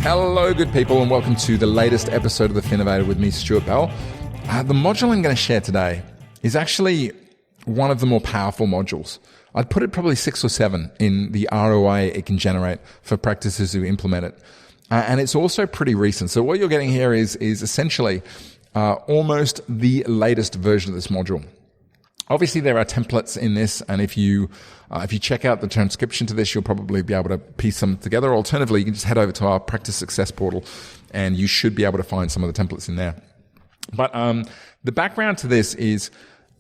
Hello, good people, and welcome to the latest episode of The Finnovator with me, Stuart Bell. The module I'm going to share today is actually one of the more powerful modules. I'd put it probably 6 or 7 in the ROI it can generate for practices who implement it. And it's also pretty recent. So what you're getting here is essentially almost the latest version of this module. Obviously, there are templates in this, and if you check out the transcription to this, you'll probably be able to piece them together. Alternatively, you can just head over to our Practice Success portal, and you should be able to find some of the templates in there. But the background to this is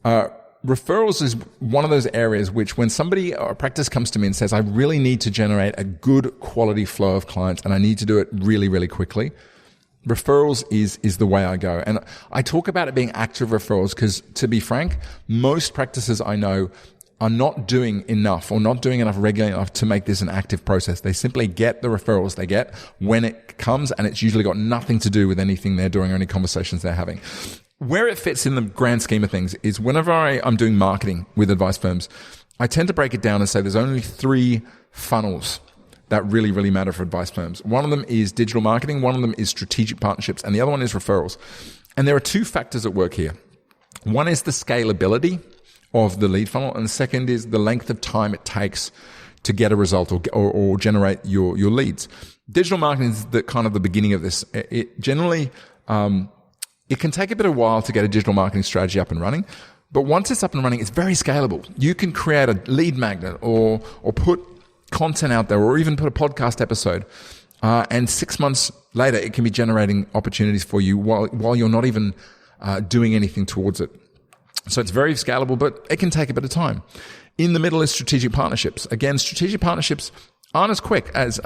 referrals is one of those areas which, when somebody or a practice comes to me and says, I really need to generate a good quality flow of clients, and I need to do it really, really quickly, referrals is the way I go. And I talk about it being active referrals because, to be frank, most practices I know are not doing enough or not doing enough regularly enough to make this an active process. They simply get the referrals they get when it comes, and it's usually got nothing to do with anything they're doing or any conversations they're having. Where it fits in the grand scheme of things is whenever I'm doing marketing with advice firms, I tend to break it down and say there's only 3 funnels that really, really matter for advice firms. One of them is digital marketing, one of them is strategic partnerships, and the other one is referrals. And there are 2 factors at work here. One is the scalability of the lead funnel, and the second is the length of time it takes to get a result or generate your leads. Digital marketing is the kind of the beginning of this. It generally, it can take a bit of a while to get a digital marketing strategy up and running, but once it's up and running, it's very scalable. You can create a lead magnet or put content out there, or even put a podcast episode, and 6 months later it can be generating opportunities for you while you're not even doing anything towards it. So it's very scalable, but it can take a bit of time. In the middle is strategic partnerships. Again, strategic partnerships aren't as quick as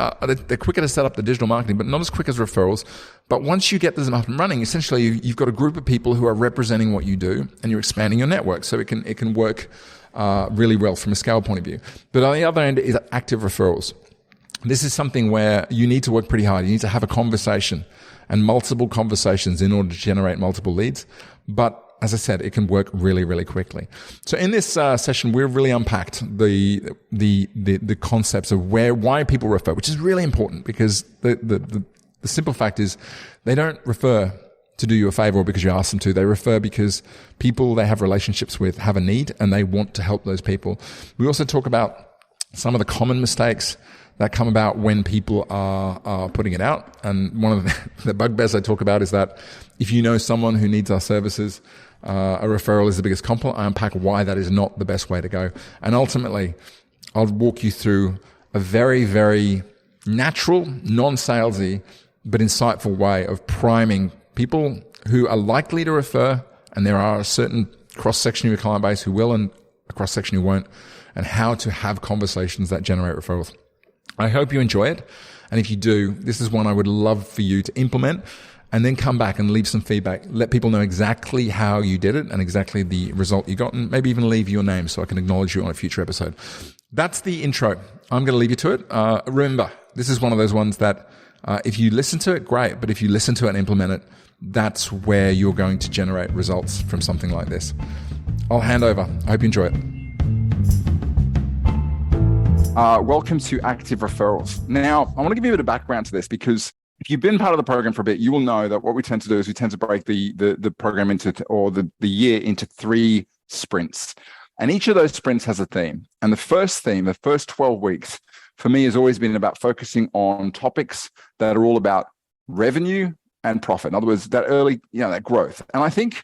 they're quicker to set up the digital marketing, but not as quick as referrals. But once you get them up and running, essentially you've got a group of people who are representing what you do, and you're expanding your network, so it can work really well from a scale point of view. But on the other end is active referrals. This is something where you need to work pretty hard. You need to have a conversation and multiple conversations in order to generate multiple leads. But as I said, it can work really, really quickly. So in this session, we've really unpacked the concepts of why people refer, which is really important, because the simple fact is they don't refer to do you a favor or because you ask them to. They refer because people they have relationships with have a need and they want to help those people. We also talk about some of the common mistakes that come about when people are putting it out. And one of the bugbears I talk about is that if you know someone who needs our services, a referral is the biggest compliment. I unpack why that is not the best way to go. And ultimately, I'll walk you through a very, very natural, non-salesy, but insightful way of priming people who are likely to refer, and there are a certain cross-section of your client base who will and a cross-section who won't, and how to have conversations that generate referrals. I hope you enjoy it. And if you do, this is one I would love for you to implement, and then come back and leave some feedback. Let people know exactly how you did it and exactly the result you got, and maybe even leave your name so I can acknowledge you on a future episode. That's the intro. I'm going to leave you to it. Remember, this is one of those ones that if you listen to it, great. But if you listen to it and implement it, that's where you're going to generate results from something like this. I'll hand over. I hope you enjoy it. Welcome to Active Referrals. Now, I want to give you a bit of background to this, because if you've been part of the program for a bit, you will know that what we tend to do is we tend to break the program into, or the year into 3 sprints. And each of those sprints has a theme. And the first theme, the first 12 weeks, for me has always been about focusing on topics that are all about revenue and profit. In other words, that early, that growth. And I think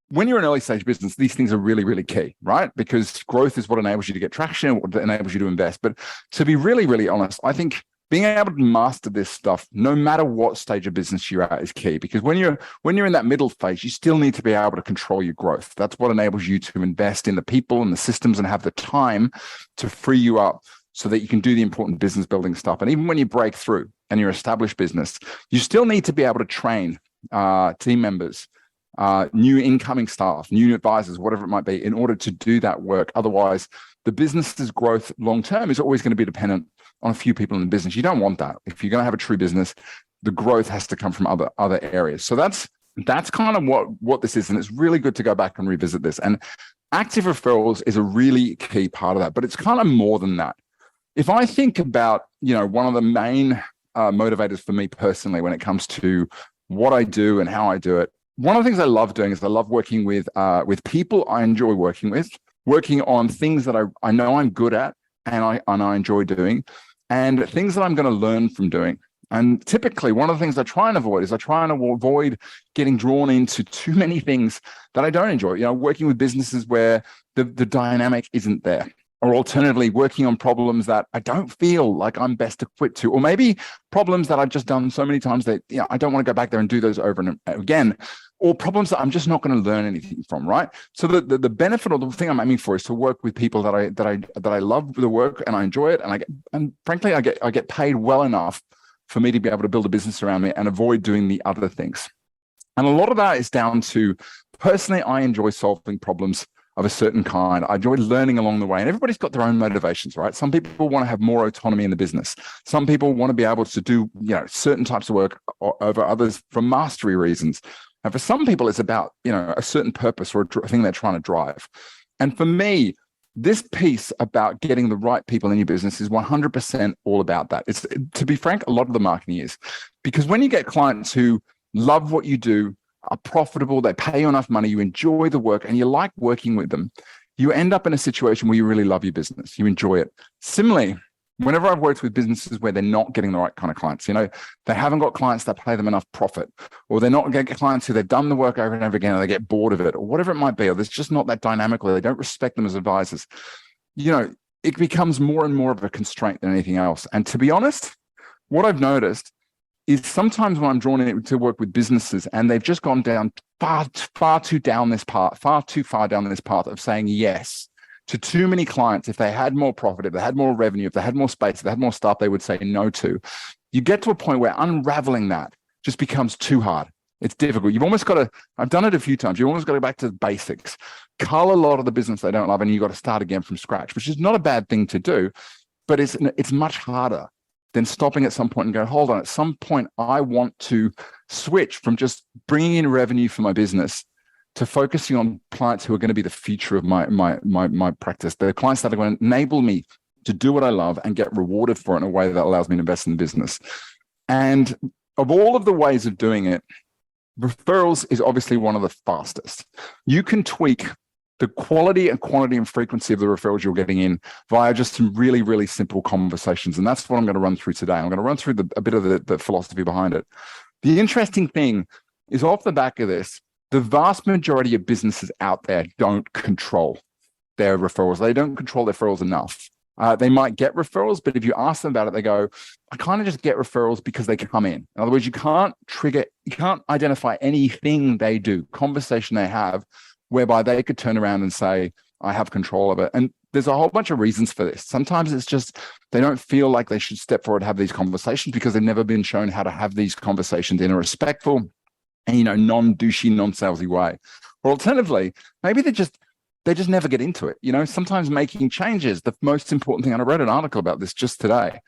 when you're an early stage business, these things are really, really key, right? Because growth is what enables you to get traction, what enables you to invest. But to be really, really honest, I think being able to master this stuff, no matter what stage of business you're at, is key. Because when you're in that middle phase, you still need to be able to control your growth. That's what enables you to invest in the people and the systems and have the time to free you up so that you can do the important business building stuff. And even when you break through and you're established business, you still need to be able to train team members, new incoming staff, new advisors, whatever it might be, in order to do that work. Otherwise, the business's growth long-term is always going to be dependent on a few people in the business. You don't want that. If you're going to have a true business, the growth has to come from other areas. So that's kind of what this is. And it's really good to go back and revisit this. And active referrals is a really key part of that, but it's kind of more than that. If I think about, one of the main motivators for me personally when it comes to what I do and how I do it. One of the things I love doing is I love working with people I enjoy working with, working on things that I know I'm good at and I enjoy doing, and things that I'm going to learn from doing. And typically, one of the things I try and avoid is getting drawn into too many things that I don't enjoy. You know, working with businesses where the dynamic isn't there, or alternatively, working on problems that I don't feel like I'm best equipped to, or maybe problems that I've just done so many times that I don't want to go back there and do those over and again, or problems that I'm just not going to learn anything from. Right. So the benefit, or the thing I'm aiming for, is to work with people that I love the work and I enjoy it, and frankly I get paid well enough for me to be able to build a business around me and avoid doing the other things. And a lot of that is down to, personally, I enjoy solving problems of a certain kind. I enjoy learning along the way, and everybody's got their own motivations, right? Some people want to have more autonomy in the business. Some people want to be able to do, certain types of work over others for mastery reasons. And for some people, it's about, a certain purpose or a thing they're trying to drive. And for me, this piece about getting the right people in your business is 100% all about that. It's, to be frank, a lot of the marketing is, because when you get clients who love what you do, are profitable, they pay you enough money, you enjoy the work, and you like working with them, you end up in a situation where you really love your business. You enjoy it. Similarly, whenever I've worked with businesses where they're not getting the right kind of clients, they haven't got clients that pay them enough profit, or they're not getting clients who they've done the work over and over again and they get bored of it, or whatever it might be, or there's just not that dynamic, or they don't respect them as advisors, it becomes more and more of a constraint than anything else. And to be honest, what I've noticed is sometimes when I'm drawn in to work with businesses and they've just gone down far too far down this path of saying yes to too many clients. If they had more profit, if they had more revenue, if they had more space, if they had more stuff, they would say no to. You get to a point where unraveling that just becomes too hard. It's difficult. You've almost got to, I've done it a few times, you've almost got to go back to the basics, cull a lot of the business they don't love, and you've got to start again from scratch, which is not a bad thing to do, but it's much harder than stopping at some point and go, hold on, at some point I want to switch from just bringing in revenue for my business to focusing on clients who are going to be the future of my practice. They're clients that are going to enable me to do what I love and get rewarded for it in a way that allows me to invest in the business. And of all of the ways of doing it, referrals is obviously one of the fastest. You can tweak the quality and quantity and frequency of the referrals you're getting in via just some really, really simple conversations. And that's what I'm going to run through today. I'm going to run through a bit of the philosophy behind it. The interesting thing is, off the back of this, the vast majority of businesses out there don't control their referrals. They don't control their referrals enough. They might get referrals, but if you ask them about it, they go, I kind of just get referrals because they come in. In other words, you can't identify anything they do, conversation they have, whereby they could turn around and say, I have control of it. And there's a whole bunch of reasons for this. Sometimes it's just they don't feel like they should step forward and have these conversations because they've never been shown how to have these conversations in a respectful and, non-douchey, non-salesy way. Or alternatively, maybe they just never get into it. Sometimes making changes, the most important thing, and I wrote an article about this just today,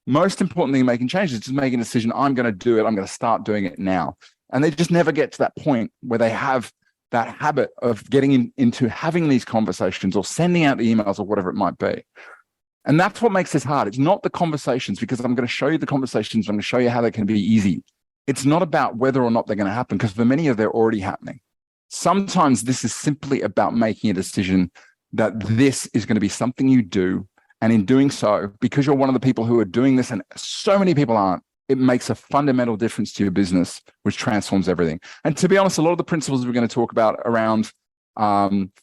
most important thing in making changes is just making a decision, I'm going to do it, I'm going to start doing it now. And they just never get to that point where they have that habit of getting into having these conversations or sending out the emails or whatever it might be. And that's what makes this hard. It's not the conversations, because I'm going to show you the conversations. I'm going to show you how they can be easy. It's not about whether or not they're going to happen, because for many of them, they're already happening. Sometimes this is simply about making a decision that this is going to be something you do. And in doing so, because you're one of the people who are doing this, and so many people aren't, it makes a fundamental difference to your business, which transforms everything. And to be honest, a lot of the principles we're going to talk about around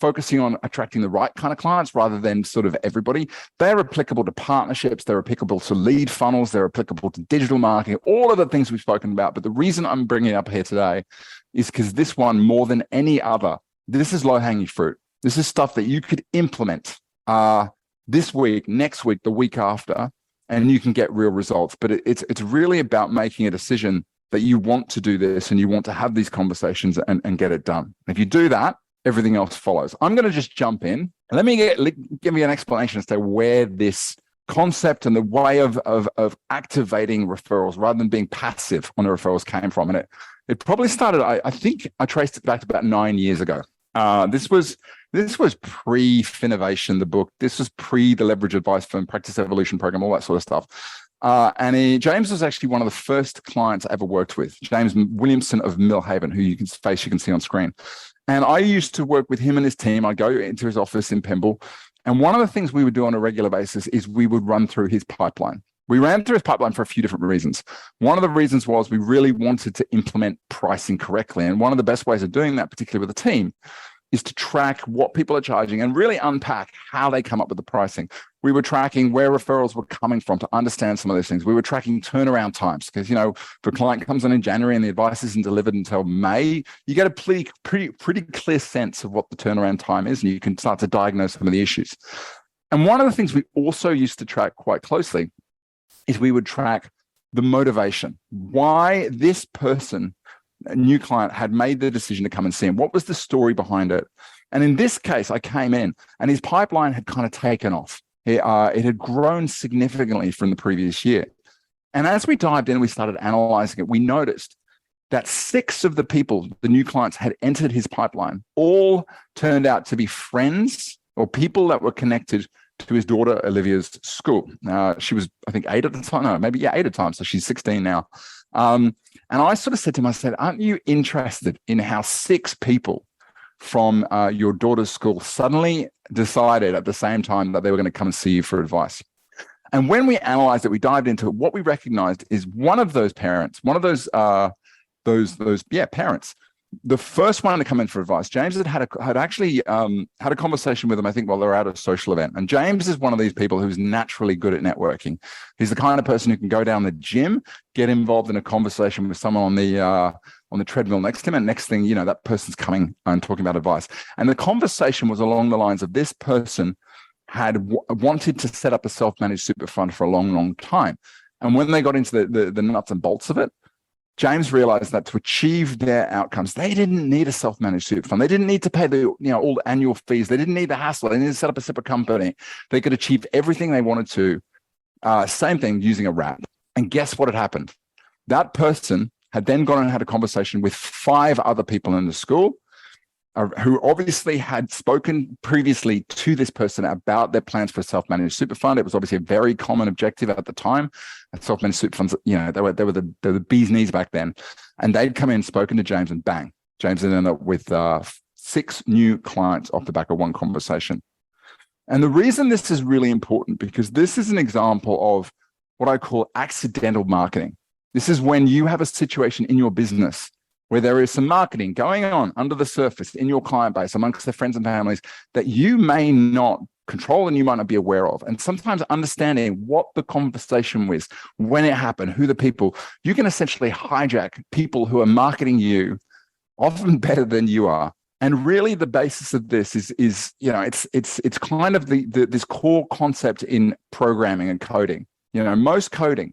focusing on attracting the right kind of clients rather than sort of everybody, they're applicable to partnerships, they're applicable to lead funnels, they're applicable to digital marketing, all of the things we've spoken about. But the reason I'm bringing it up here today is because this one, more than any other, this is low-hanging fruit. This is stuff that you could implement this week, next week, the week after, and you can get real results. But it's really about making a decision that you want to do this and you want to have these conversations and get it done. If you do that, everything else follows. I'm going to just jump in and let me give me an explanation as to where this concept and the way of activating referrals rather than being passive on the referrals came from. And it probably started, I think I traced it back to about 9 years ago. This was pre-Finovation, the book. This was pre the Leverage Advice Firm, Practice Evolution Program, all that sort of stuff. James was actually one of the first clients I ever worked with, James Williamson of Millhaven, who you can see on screen. And I used to work with him and his team. I'd go into his office in Pemble. And one of the things we would do on a regular basis is we would run through his pipeline. We ran through his pipeline for a few different reasons. One of the reasons was we really wanted to implement pricing correctly. And one of the best ways of doing that, particularly with a team, is to track what people are charging and really unpack how they come up with the pricing. We were tracking where referrals were coming from to understand some of those things. We were tracking turnaround times because, if a client comes in January and the advice isn't delivered until May, you get a pretty clear sense of what the turnaround time is, and you can start to diagnose some of the issues. And one of the things we also used to track quite closely is we would track the motivation. Why this person, a new client, had made the decision to come and see him. What was the story behind it? And in this case, I came in and his pipeline had kind of taken off. It had grown significantly from the previous year. And as we dived in, we started analyzing it. We noticed that 6 of the people, the new clients, had entered his pipeline, all turned out to be friends or people that were connected to his daughter Olivia's school. She was, I think, 8 at the time. No, maybe 8 at the time. So she's 16 now. And I sort of said to him, I said, aren't you interested in how 6 people from your daughter's school suddenly decided at the same time that they were going to come and see you for advice? And when we analyzed it, we dived into it, what we recognized is one of those parents, parents, the first one to come in for advice, James had actually had a conversation with them, I think, while they were at a social event. And James is one of these people who's naturally good at networking. He's the kind of person who can go down the gym, get involved in a conversation with someone on the treadmill next to him, and next thing you know, that person's coming and talking about advice. And the conversation was along the lines of this person had wanted to set up a self-managed super fund for a long, long time. And when they got into the nuts and bolts of it, James realized that to achieve their outcomes, they didn't need a self-managed super fund. They didn't need to pay all the annual fees. They didn't need the hassle. They needed to set up a separate company. They could achieve everything they wanted to. Same thing using a wrap. And guess what had happened? That person had then gone and had a conversation with 5 other people in the school who obviously had spoken previously to this person about their plans for a self-managed super fund. It was obviously a very common objective at the time. And self-managed super funds, they were the bee's knees back then. And they'd come in, spoken to James, and bang, James ended up with 6 new clients off the back of one conversation. And the reason this is really important, because this is an example of what I call accidental marketing. This is when you have a situation in your business where there is some marketing going on under the surface in your client base amongst their friends and families that you may not control and you might not be aware of. And sometimes understanding what the conversation was, when it happened, who the people, you can essentially hijack people who are marketing you often better than you are. And really the basis of this is it's kind of this core concept in programming and coding. Most coding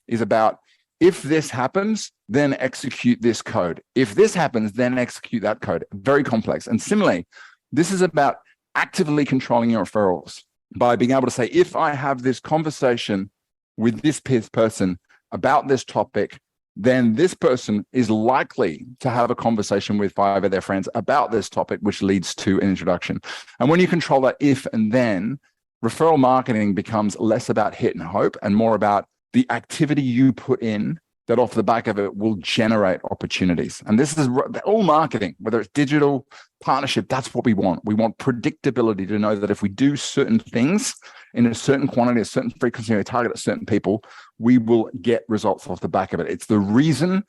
is about, if this happens, then execute this code. If this happens, then execute that code. Very complex. And similarly, this is about actively controlling your referrals by being able to say, if I have this conversation with this person about this topic, then this person is likely to have a conversation with 5 of their friends about this topic, which leads to an introduction. And when you control that if and then, referral marketing becomes less about hit and hope and more about the activity you put in that off the back of it will generate opportunities. And this is all marketing, whether it's digital, partnership, that's what we want. We want predictability to know that if we do certain things in a certain quantity, a certain frequency, we target at certain people, we will get results off the back of it. It's the reason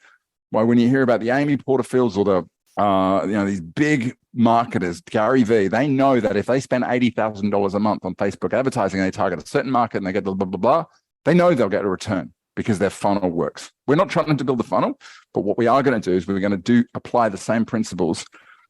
why when you hear about the Amy Porterfields or these big marketers, Gary Vee, they know that if they spend $80,000 a month on Facebook advertising and they target a certain market and they get blah, blah, blah, blah, they know they'll get a return because their funnel works. We're not trying to build the funnel, but what we are going to do is we're going to apply the same principles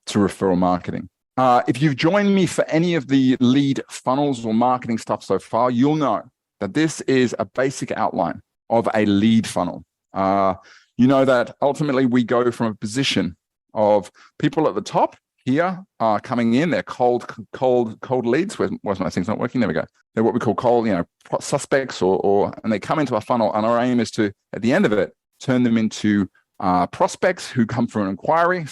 to referral marketing. If you've joined me for any of the lead funnels or marketing stuff so far, you'll know that this is a basic outline of a lead funnel. You know that ultimately we go from a position of people at the top here are coming in. They're cold leads. Where's my thing's not working? There we go. They're what we call cold, suspects, and they come into our funnel. And our aim is to, at the end of it, turn them into prospects who come for an inquiry.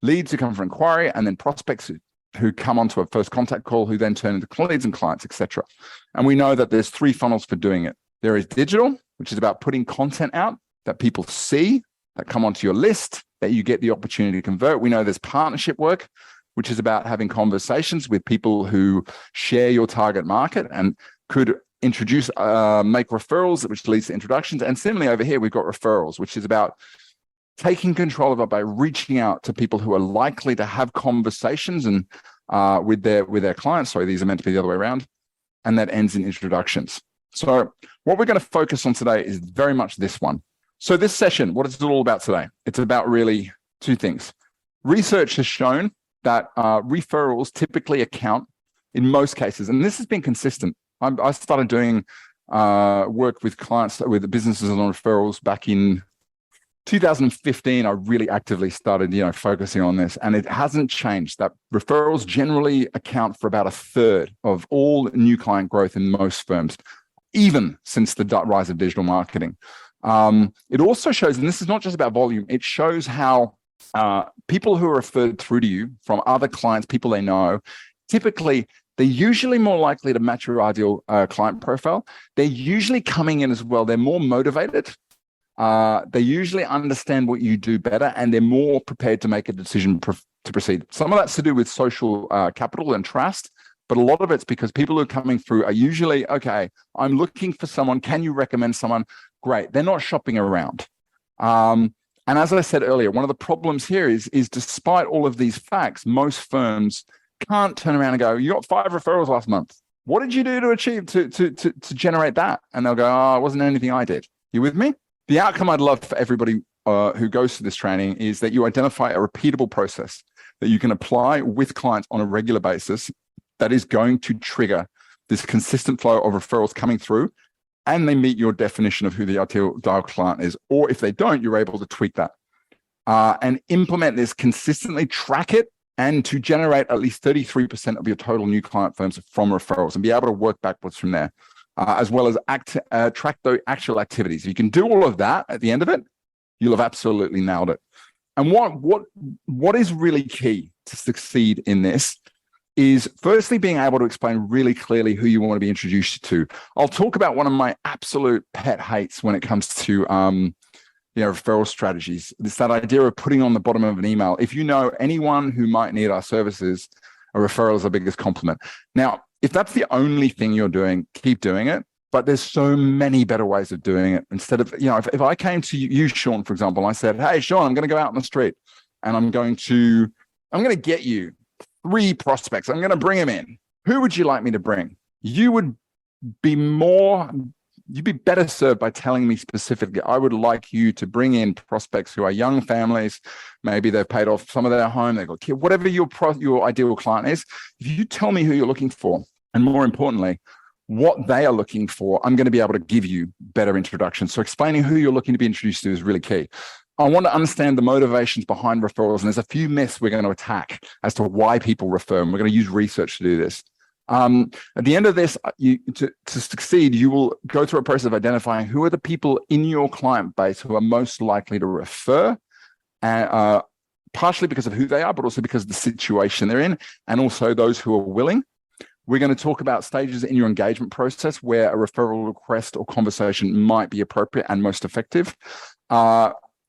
Leads who come for inquiry, and then prospects who come onto a first contact call, who then turn into leads and clients, etc. And we know that there's 3 funnels for doing it. There is digital, which is about putting content out that people see, that come onto your list, that you get the opportunity to convert. We know there's partnership work, which is about having conversations with people who share your target market and could introduce, make referrals, which leads to introductions. And similarly over here, we've got referrals, which is about taking control of it by reaching out to people who are likely to have conversations and with their clients. Sorry, these are meant to be the other way around. And that ends in introductions. So what we're going to focus on today is very much this one. So this session, what is it all about today? It's about really two things. Research has shown that referrals typically account in most cases, and this has been consistent. I started doing work with clients, with businesses on referrals back in 2015. I really actively started, focusing on this, and it hasn't changed. That referrals generally account for about a third of all new client growth in most firms, even since the rise of digital marketing. It also shows, and this is not just about volume, it shows how people who are referred through to you from other clients, people they know, typically they're usually more likely to match your ideal client profile. They're usually coming in as well. They're more motivated. They usually understand what you do better, and they're more prepared to make a decision to proceed. Some of that's to do with social capital and trust, but a lot of it's because people who are coming through are usually, okay, I'm looking for someone. Can you recommend someone? Great. They're not shopping around. And as I said earlier, one of the problems here is despite all of these facts, most firms can't turn around and go, you got 5 referrals last month. What did you do to achieve to generate that? And they'll go, oh, it wasn't anything I did. You with me? The outcome I'd love for everybody who goes to this training is that you identify a repeatable process that you can apply with clients on a regular basis that is going to trigger this consistent flow of referrals coming through, and they meet your definition of who the ideal client is. Or if they don't, you're able to tweak that and implement this consistently, track it, and to generate at least 33% of your total new client firms from referrals and be able to work backwards from there, as well as track the actual activities. If you can do all of that at the end of it, you'll have absolutely nailed it. And what is really key to succeed in this is firstly being able to explain really clearly who you want to be introduced to. I'll talk about one of my absolute pet hates when it comes to referral strategies. It's that idea of putting on the bottom of an email, if you know anyone who might need our services, a referral is the biggest compliment. Now, if that's the only thing you're doing, keep doing it. But there's so many better ways of doing it. Instead of, if I came to you, Sean, for example, and I said, hey, Sean, I'm going to go out on the street and I'm going to get you 3 prospects. I'm going to bring them in. Who would you like me to bring? You'd be better served by telling me specifically, I would like you to bring in prospects who are young families. Maybe they've paid off some of their home, they've got kids, whatever your ideal client is. If you tell me who you're looking for, and more importantly, what they are looking for, I'm going to be able to give you better introductions. So explaining who you're looking to be introduced to is really key. I want to understand the motivations behind referrals, and there's a few myths we're going to attack as to why people refer, and we're going to use research to do this. At the end of this, to succeed, you will go through a process of identifying who are the people in your client base who are most likely to refer, partially because of who they are, but also because of the situation they're in, and also those who are willing. We're going to talk about stages in your engagement process where a referral request or conversation might be appropriate and most effective.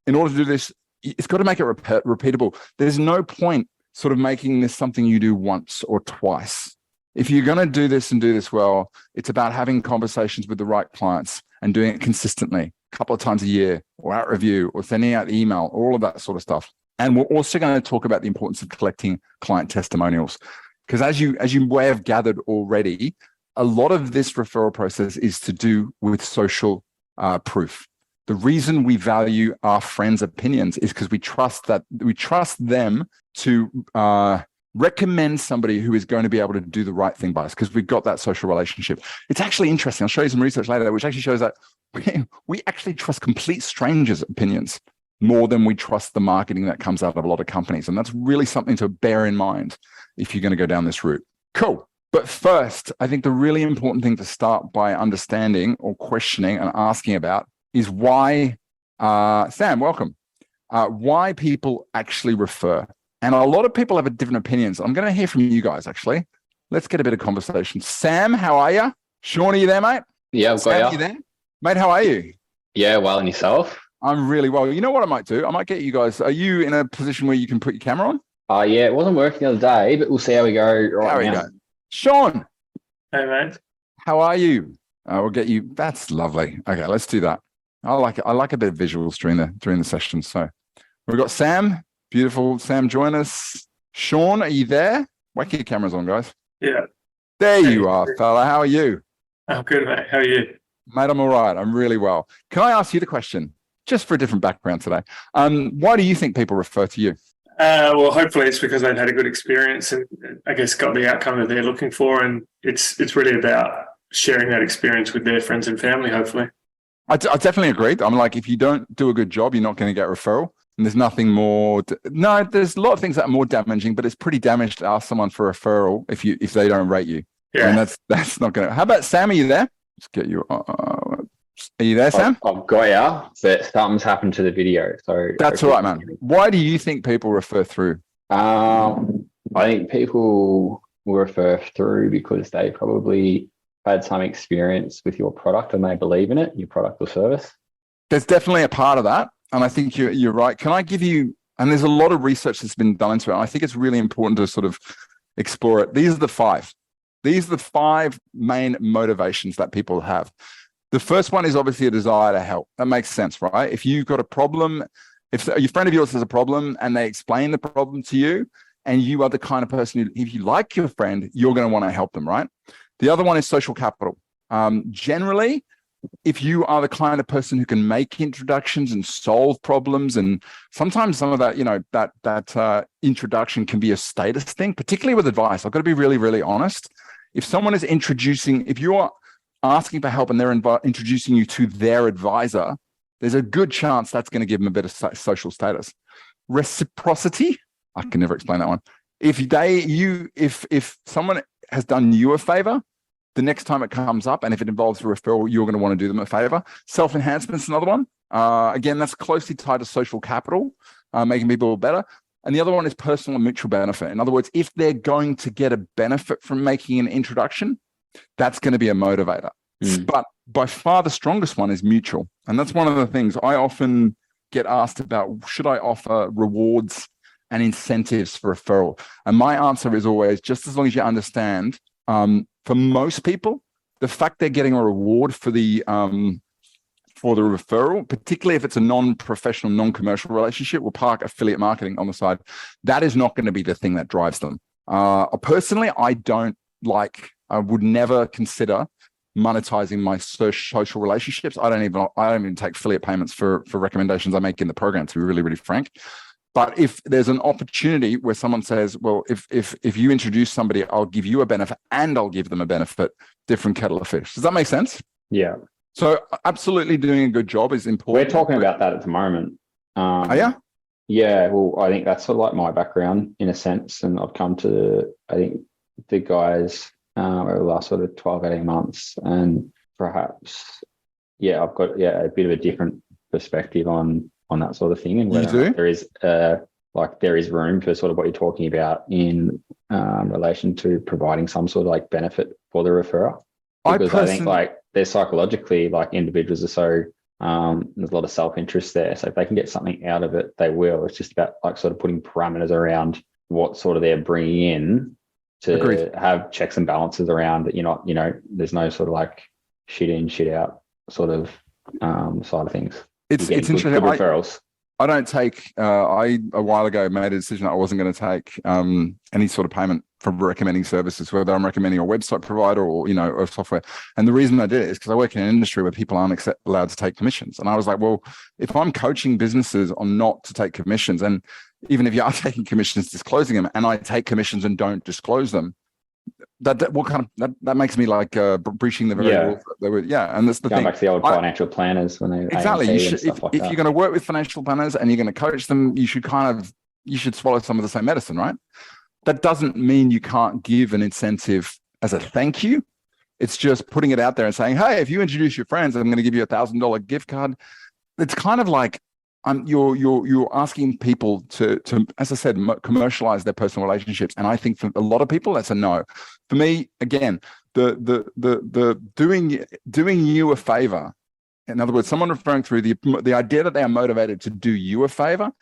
In order to do this, it's got to make it repeatable. There's no point sort of making this something you do once or twice. If you're going to do this and do this well, it's about having conversations with the right clients and doing it consistently, a couple of times a year, or at review, or sending out email, all of that sort of stuff. And we're also going to talk about the importance of collecting client testimonials. Because as you may have gathered already, a lot of this referral process is to do with social proof. The reason we value our friends' opinions is because we trust them to recommend somebody who is going to be able to do the right thing by us, because we've got that social relationship. It's actually interesting. I'll show you some research later, which actually shows that we actually trust complete strangers' opinions more than we trust the marketing that comes out of a lot of companies. And that's really something to bear in mind if you're going to go down this route. Cool. But first, I think the really important thing to start by understanding or questioning and asking about is why, Sam, welcome, why people actually refer. And a lot of people have different opinions. I'm going to hear from you guys, actually. Let's get a bit of conversation. Sam, how are you? Sean, are you there, mate? Yeah, I've got you. You there? Mate, how are you? Yeah, well, and yourself? I'm really well. You know what I might do? I might get you guys. Are you in a position where you can put your camera on? Yeah, it wasn't working the other day, but we'll see how we go There right we now. go. Sean, Hey, mate. how are you? We'll get you. That's lovely. Okay, let's do that. I like it. I like a bit of visuals during the session. So we've got Sam. Beautiful. Sam, join us. Sean, are you there? Whack your cameras on, guys. Yeah, There Hey. you are, fella. How are you? I'm good, mate. How are you? Mate, I'm all right. I'm really well. Can I ask you the question, just for a different background today? Why do you think people refer to you? Well, hopefully it's because they've had a good experience and I guess got the outcome that they're looking for. And it's really about sharing that experience with their friends and family, hopefully. I definitely agree. I'm like, if you don't do a good job, you're not going to get referral. And there's nothing more. No, there's a lot of things that are more damaging, but it's pretty damaged to ask someone for a referral if they don't rate you. Yeah. And that's not going to. How about Sam? Are you there? Let's get you. Are you there, Sam? I've got ya, but something's happened to the video. So That's all right, man. Why do you think people refer through? I think people will refer through because they probably had some experience with your product and they believe in it, your product or service. There's definitely a part of that. And I think you're right. Can I give you, and there's a lot of research that's been done into it. And I think it's really important to sort of explore it. These are the five main motivations that people have. The first one is obviously a desire to help. That makes sense, right? If you've got a problem, if your friend of yours has a problem and they explain the problem to you, and you are the kind of person who, if you like your friend, you're going to want to help them, right? The other one is social capital. Generally, if you are the kind of person who can make introductions and solve problems, and sometimes some of that, that introduction can be a status thing, particularly with advice. I've got to be really, really honest. If someone is if you are asking for help and they're introducing you to their advisor, there's a good chance that's going to give them a bit of social status. Reciprocity, I can never explain that one. If someone has done you a favor, the next time it comes up, and if it involves a referral, you're going to want to do them a favor. Self-enhancement is another one. Again, that's closely tied to social capital, making people better. And the other one is personal and mutual benefit. In other words, if they're going to get a benefit from making an introduction, that's going to be a motivator. But by far the strongest one is mutual. And that's one of the things I often get asked about. Should I offer rewards and incentives for referral? And my answer is always, just as long as you understand, for most people, the fact they're getting a reward for the referral, particularly if it's a non-professional, non-commercial relationship, we'll park affiliate marketing on the side. That is not going to be the thing that drives them. Personally, I would never consider monetizing my social relationships. I don't even take affiliate payments for recommendations I make in the program, to be really, really frank. But if there's an opportunity where someone says, well, if you introduce somebody, I'll give you a benefit and I'll give them a benefit, different kettle of fish. Does that make sense? Yeah. So absolutely doing a good job is important. We're talking about that at the moment. Yeah? Yeah, well, I think that's sort of like my background in a sense. And I've come to, I think, the guys over the last sort of 12, 18 months. And perhaps, I've got a bit of a different perspective on that sort of thing. And whether there is room for sort of what you're talking about in relation to providing some sort of like benefit for the referrer. Because I think like they're psychologically, like individuals are so, there's a lot of self-interest there. So if they can get something out of it, they will. It's just about like sort of putting parameters around what sort of they're bringing in to have checks and balances around that. You're not, there's no sort of like shit in, shit out sort of side of things. It's interesting. Good referrals. I don't take, a while ago made a decision that I wasn't going to take any sort of payment from recommending services, whether I'm recommending a website provider or, or software. And the reason I did it is because I work in an industry where people aren't allowed to take commissions. And I was like, well, if I'm coaching businesses on not to take commissions, and even if you are taking commissions, disclosing them, and I take commissions and don't disclose them, that makes me like breaching the very rules that they were. Yeah, and that's the Going thing. back to the old financial planners when they exactly. You should, if like you're going to work with financial planners and you're going to coach them, you should swallow some of the same medicine, right? That doesn't mean you can't give an incentive as a thank you. It's just putting it out there and saying, hey, if you introduce your friends, I'm going to give you $1,000 gift card. It's kind of like you're asking people to, as I said, commercialize their personal relationships. And I think for a lot of people, that's a no. For me, again, the doing you a favor In other words, someone referring through, the idea that they are motivated to do you a favor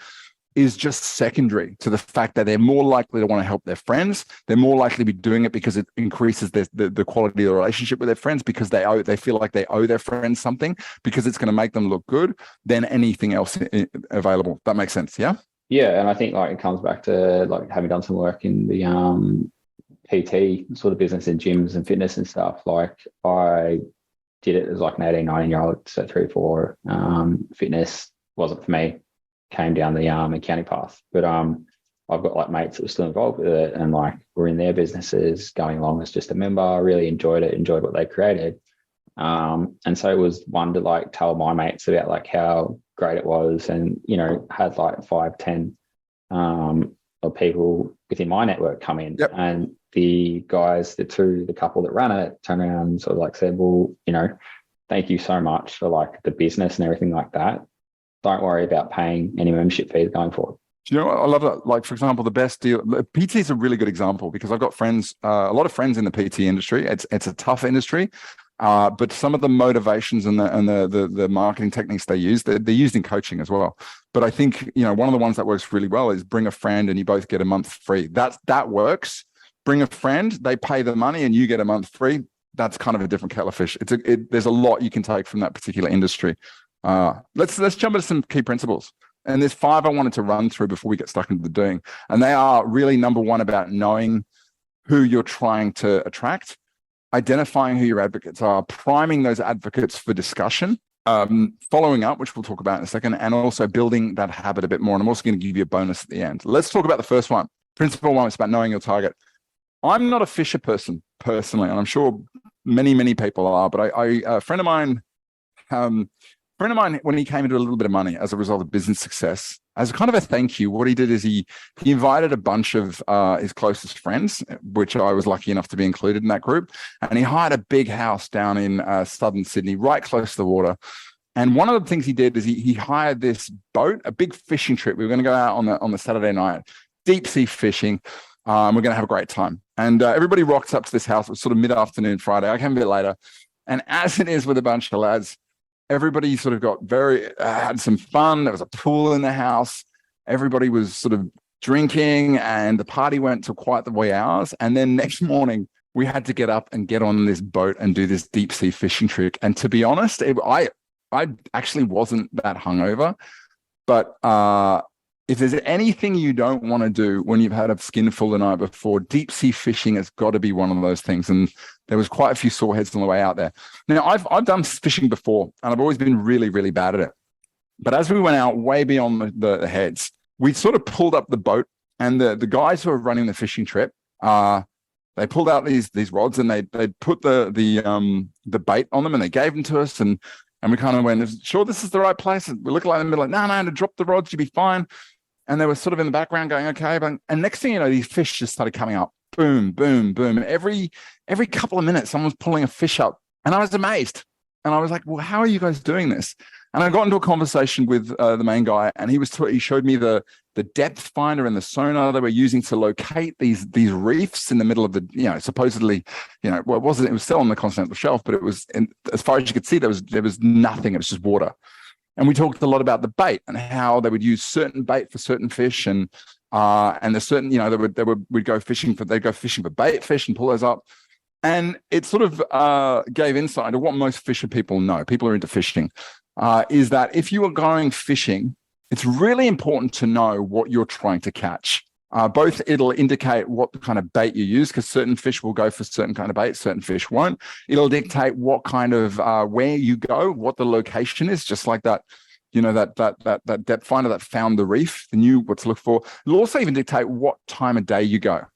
is just secondary to the fact that they're more likely to want to help their friends. They're more likely to be doing it because it increases the quality of the relationship with their friends, because they feel like they owe their friends something, because it's going to make them look good, than anything else available. That makes sense, yeah? Yeah, and I think like it comes back to like having done some work in the PT sort of business in gyms and fitness and stuff. Like I did it as like an 18, 19-year-old, so 3 or 4. Fitness wasn't for me. Came down the accounting path, but I've got like mates that were still involved with it, and like we're in their businesses going along as just a member. I really enjoyed it, enjoyed what they created, and so it was one to like tell my mates about like how great it was, and you know, had like 5, 10 of people within my network come in. Yep. And the guys, the couple that ran it, turned around and sort of like said, well, you know, thank you so much for like the business and everything like that. Don't worry about paying any membership fees going forward. Do you know what? I love that. Like, for example, the best deal, PT is a really good example, because I've got friends, a lot of friends in the PT industry. It's a tough industry, but some of the motivations and the marketing techniques they use, they're used in coaching as well. But I think, you know, one of the ones that works really well is bring a friend and you both get a month free. That works. Bring a friend, they pay the money and you get a month free. That's kind of a different kettle of fish. There's a lot you can take from that particular industry. Let's jump into some key principles. And there's 5 I wanted to run through before we get stuck into the doing. And they are really, number 1, about knowing who you're trying to attract, identifying who your advocates are, priming those advocates for discussion, following up, which we'll talk about in a second, and also building that habit a bit more. And I'm also going to give you a bonus at the end. Let's talk about the first one. Principle 1 is about knowing your target. I'm not a fisher person personally, and I'm sure many people are, but a friend of mine, when he came into a little bit of money as a result of business success, as kind of a thank you, what he did is he invited a bunch of his closest friends, which I was lucky enough to be included in that group. And he hired a big house down in southern Sydney, right close to the water. And one of the things he did is he hired this boat, a big fishing trip. We were going to go out on the Saturday night, deep sea fishing. We're going to have a great time. And everybody rocks up to this house. It was sort of mid-afternoon Friday. I came a bit later. And as it is with a bunch of lads, everybody sort of got had some fun. There was a pool in the house. Everybody was sort of drinking, and the party went to quite the wee hours. And then next morning, we had to get up and get on this boat and do this deep sea fishing trip. And to be honest, I actually wasn't that hungover. But if there's anything you don't want to do when you've had a skinful the night before, deep sea fishing has got to be one of those things. And there was quite a few sore heads on the way out there. Now, I've done fishing before, and I've always been really, really bad at it. But as we went out way beyond the heads, we sort of pulled up the boat, and the guys who were running the fishing trip, they pulled out these rods, and they put the bait on them, and they gave them to us, and we kind of went, sure, this is the right place. And we looked like them, like, no, to drop the rods, you'll be fine. And they were sort of in the background going, okay. And next thing you know, these fish just started coming up. Boom, boom, boom. Every couple of minutes, someone was pulling a fish up. And I was amazed. And I was like, well, how are you guys doing this? And I got into a conversation with the main guy, and he showed me the depth finder and the sonar they were using to locate these reefs in the middle of the, supposedly, it was still on the continental shelf, but it was, as far as you could see, there was nothing. It was just water. And we talked a lot about the bait and how they would use certain bait for certain fish, and there's certain, they'd go fishing for bait fish and pull those up. And it sort of gave insight into what most fisher people know. People are into fishing, is that if you are going fishing, it's really important to know what you're trying to catch. Both it'll indicate what kind of bait you use, because certain fish will go for certain kind of bait, certain fish won't. It'll dictate what kind of where you go, what the location is, just like that, that depth finder that found the reef, they knew what to look for. It'll also even dictate what time of day you go,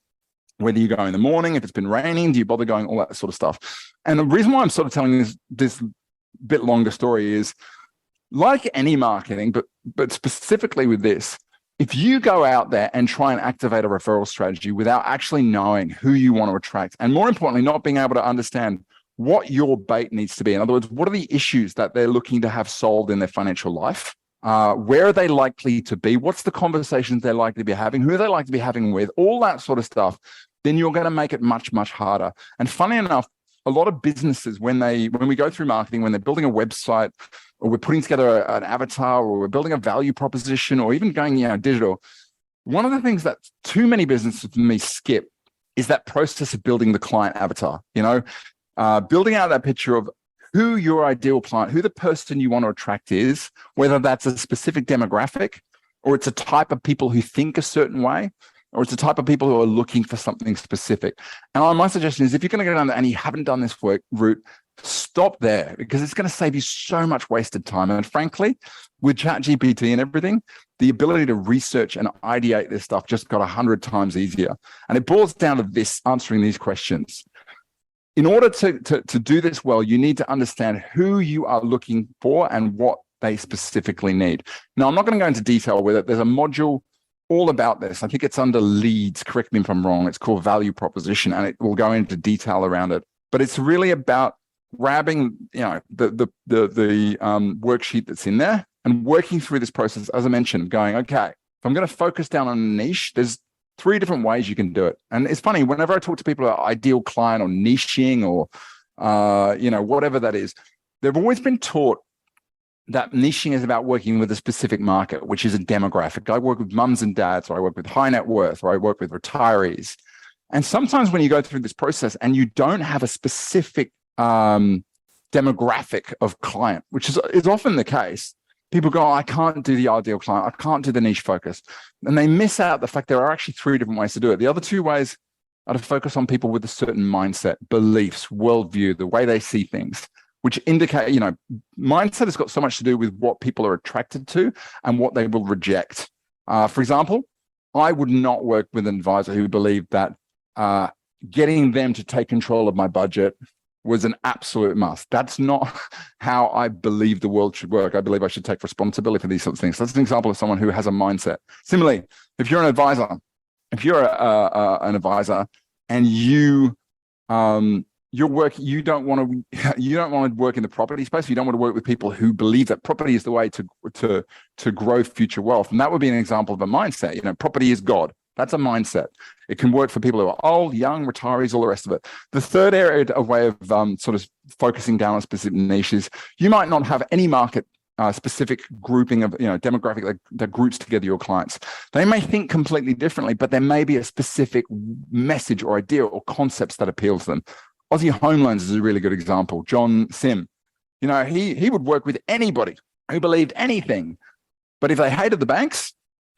whether you go in the morning, if it's been raining, do you bother going, all that sort of stuff. And the reason why I'm sort of telling this bit longer story is, like any marketing, but specifically with this, if you go out there and try and activate a referral strategy without actually knowing who you want to attract, and more importantly, not being able to understand what your bait needs to be, in other words, what are the issues that they're looking to have solved in their financial life? Where are they likely to be? What's the conversations they're likely to be having? Who are they likely to be having with? All that sort of stuff. Then you're going to make it much, much harder. And funny enough, a lot of businesses, when we go through marketing, when they're building a website, or we're putting together an avatar, or we're building a value proposition, or even going digital, one of the things that too many businesses for me skip is that process of building the client avatar. Building out that picture of who your ideal client, who the person you want to attract is, whether that's a specific demographic, or it's a type of people who think a certain way, or it's a type of people who are looking for something specific. And my suggestion is, if you're going to go down there and you haven't done this route, stop there, because it's going to save you so much wasted time. And frankly, with ChatGPT and everything, the ability to research and ideate this stuff just got 100 times easier. And it boils down to this, answering these questions. In order to do this well, you need to understand who you are looking for and what they specifically need. Now, I'm not going to go into detail with it. There's a module all about this. I think it's under leads. Correct me if I'm wrong. It's called value proposition, and it will go into detail around it. But it's really about grabbing, the worksheet that's in there and working through this process. As I mentioned, going, okay, if I'm going to focus down on a niche, there's 3 different ways you can do it. And it's funny, whenever I talk to people about ideal client or niching or, whatever that is, they've always been taught that niching is about working with a specific market, which is a demographic. I work with mums and dads, or I work with high net worth, or I work with retirees. And sometimes when you go through this process and you don't have a specific demographic of client, which is often the case, people go, I can't do the ideal client. I can't do the niche focus. And they miss out the fact there are actually 3 different ways to do it. The other 2 ways are to focus on people with a certain mindset, beliefs, worldview, the way they see things, which indicate, mindset has got so much to do with what people are attracted to and what they will reject. For example, I would not work with an advisor who believed that getting them to take control of my budget was an absolute must. That's not how I believe the world should work. I believe I should take responsibility for these sorts of things. So that's an example of someone who has a mindset. Similarly, if you're an advisor, an advisor and you don't want to work in the property space. You don't want to work with people who believe that property is the way to grow future wealth. And that would be an example of a mindset. Property is God. That's a mindset. It can work for people who are old, young, retirees, all the rest of it. The third area, a way of sort of focusing down on specific niches, you might not have any market specific grouping of demographic that groups together your clients. They may think completely differently, but there may be a specific message or idea or concepts that appeal to them. Aussie Home Loans is a really good example. John Sim, he would work with anybody who believed anything, but if they hated the banks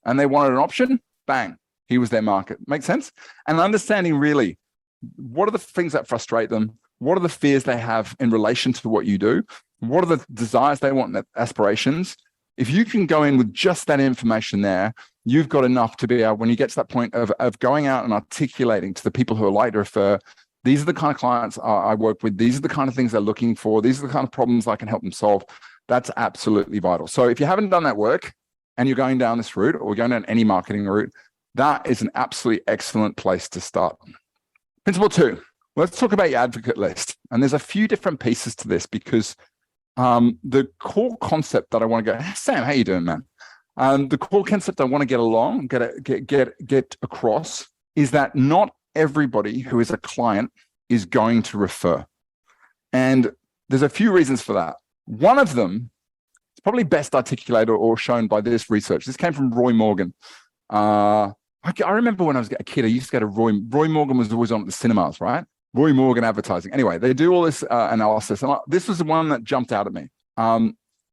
and they wanted an option, bang, he was their market. Make sense? And understanding really what are the things that frustrate them, what are the fears they have in relation to what you do, what are the desires they want, aspirations. If you can go in with just that information there, you've got enough to be able, when you get to that point of going out and articulating to the people who are like to refer, these are the kind of clients I work with. These are the kind of things they're looking for. These are the kind of problems I can help them solve. That's absolutely vital. So if you haven't done that work and you're going down this route or going down any marketing route, that is an absolutely excellent place to start. Principle 2, let's talk about your advocate list. And there's a few different pieces to this because the core concept that I want to go, Sam, how you doing, man? The core concept I want to get across is that not everybody who is a client is going to refer. And there's a few reasons for that. One of them is probably best articulated or shown by this research. This came from Roy Morgan. I remember when I was a kid, I used to go to Roy Morgan was always on at the cinemas, right? Roy Morgan advertising. Anyway, they do all this analysis. And this was the one that jumped out at me.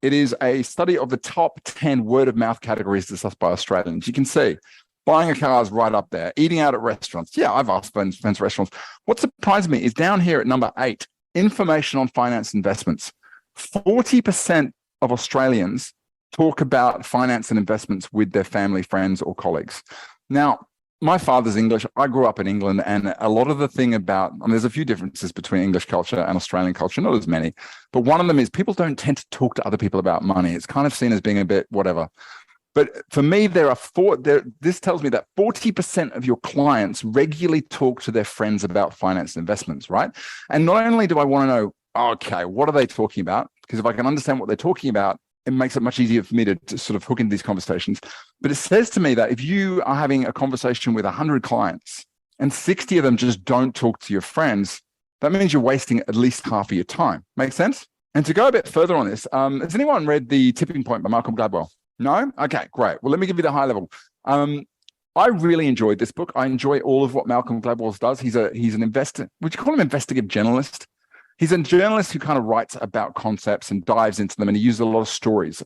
It is a study of the top 10 word of mouth categories discussed by Australians. You can see buying a car is right up there. Eating out at restaurants. Yeah, I've asked friends restaurants. What surprised me is down here at number 8, information on finance investments. 40% of Australians talk about finance and investments with their family, friends, or colleagues. Now, my father's English. I grew up in England, and a lot of the thing about, there's a few differences between English culture and Australian culture, not as many, but one of them is people don't tend to talk to other people about money. It's kind of seen as being a bit whatever. But for me, this tells me that 40% of your clients regularly talk to their friends about finance and investments, right? And not only do I want to know, okay, what are they talking about? Because if I can understand what they're talking about, it makes it much easier for me to sort of hook into these conversations. But it says to me that if you are having a conversation with 100 clients and 60 of them just don't talk to your friends, that means you're wasting at least half of your time. Make sense? And to go a bit further on this, has anyone read The Tipping Point by Malcolm Gladwell? No? Okay, great. Well, let me give you the high level. I really enjoyed this book. I enjoy all of what Malcolm Gladwell does. He's an investor. Would you call him investigative journalist? He's a journalist who kind of writes about concepts and dives into them, and he uses a lot of stories.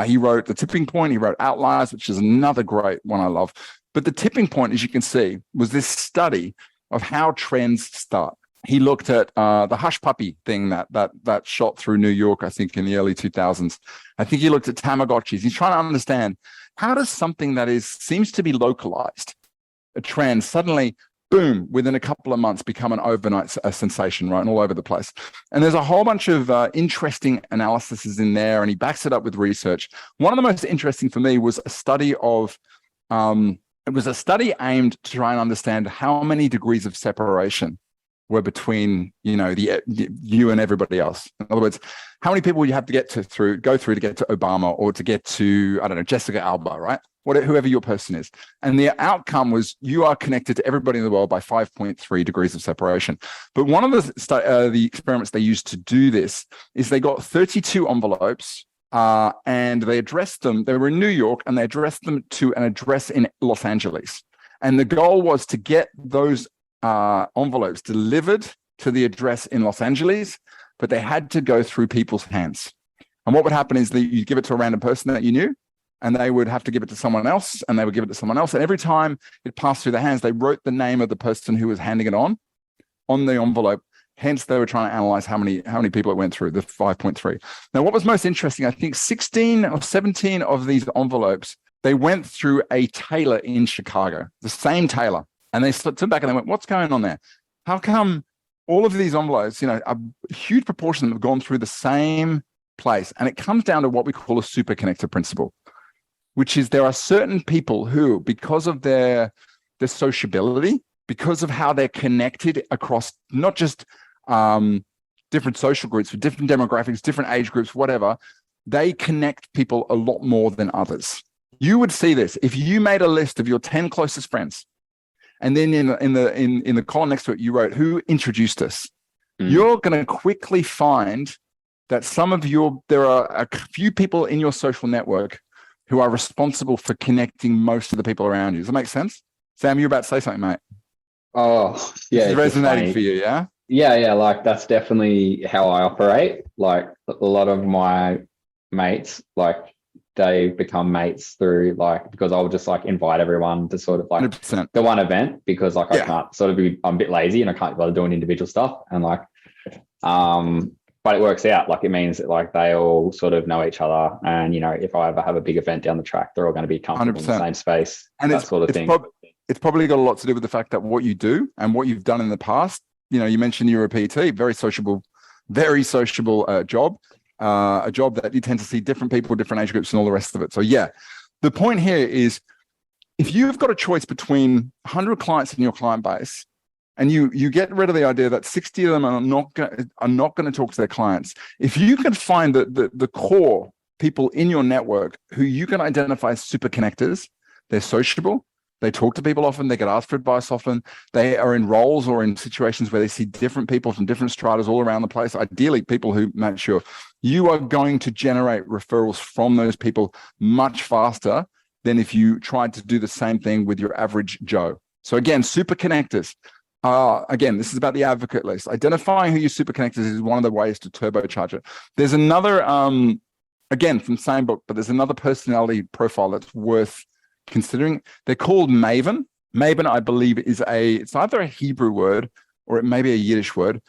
He wrote The Tipping Point. He wrote Outliers, which is another great one I love. But The Tipping Point, as you can see, was this study of how trends start. He looked at the hush puppy thing that shot through New York, I think, in the early 2000s. I think he looked at Tamagotchis. He's trying to understand, how does something that seems to be localized, a trend, suddenly, boom, within a couple of months become an overnight sensation, right, and all over the place. And there's a whole bunch of interesting analyses in there, and he backs it up with research. One of the most interesting for me was a study of, it was a study aimed to try and understand how many degrees of separation were between, you and everybody else. In other words, how many people you have to go through to get to Obama, or to get to, I don't know, Jessica Alba, right? Whoever your person is. And the outcome was you are connected to everybody in the world by 5.3 degrees of separation. But one of the experiments they used to do this is they got 32 envelopes, and they addressed them. They were in New York, and they addressed them to an address in Los Angeles. And the goal was to get those envelopes delivered to the address in Los Angeles, but they had to go through people's hands. And what would happen is that you give it to a random person that you knew, and they would have to give it to someone else, and they would give it to someone else. And every time it passed through their hands, they wrote the name of the person who was handing it on the envelope. Hence, they were trying to analyze how many people it went through, the 5.3. Now, what was most interesting, I think 16 or 17 of these envelopes, they went through a tailor in Chicago, the same tailor. And they stood back and they went, what's going on there? How come all of these envelopes, a huge proportion of them have gone through the same place? And it comes down to what we call a super connector principle, which is there are certain people who, because of their sociability, because of how they're connected across not just different social groups, but different demographics, different age groups, whatever, they connect people a lot more than others. You would see this if you made a list of your 10 closest friends, and then in the column next to it, you wrote, who introduced us? You're going to quickly find that there are a few people in your social network who are responsible for connecting most of the people around you. Does that make sense? Sam, you're about to say something, mate. Oh, yeah. It's resonating for you, yeah? Yeah. Like, that's definitely how I operate. Like, a lot of my mates, like, they become mates through, like, because I'll just like invite everyone to sort of like 100%. the one event, because like I can't sort of I'm a bit lazy and I can't bother doing individual stuff, and like but it works out. Like, it means that like they all sort of know each other, and if I ever have a big event down the track, they're all going to be comfortable 100%. In the same space, and that sort of thing. It's probably got a lot to do with the fact that what you do and what you've done in the past. You mentioned you're a PT, very sociable job. A job that you tend to see different people, different age groups, and all the rest of it. So yeah, the point here is, if you've got a choice between 100 clients in your client base, and you get rid of the idea that 60 of them are not going to talk to their clients, if you can find the core people in your network who you can identify as super connectors, they're sociable, they talk to people often, they get asked for advice often, they are in roles or in situations where they see different people from different stratas all around the place, ideally people who match you are going to generate referrals from those people much faster than if you tried to do the same thing with your average Joe. So again, super connectors. Again, this is about the advocate list. Identifying who your super connectors is one of the ways to turbocharge it. There's another, again, from the same book, but there's another personality profile that's worth considering. They're called Maven. Maven, I believe, it's either a Hebrew word or it may be a Yiddish word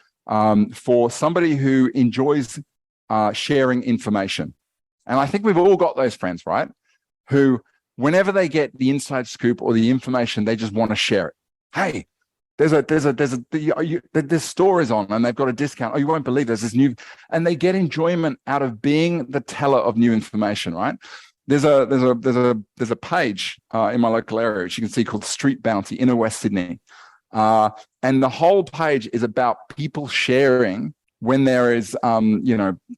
for somebody who enjoys sharing information. And I think we've all got those friends, right? Who, whenever they get the inside scoop or the information, they just want to share it. Hey, there's stories on and they've got a discount. Oh, you won't believe there's this new, and they get enjoyment out of being the teller of new information, right? There's a page in my local area, which you can see, called Street Bounty, inner West Sydney. And the whole page is about people sharing when there is,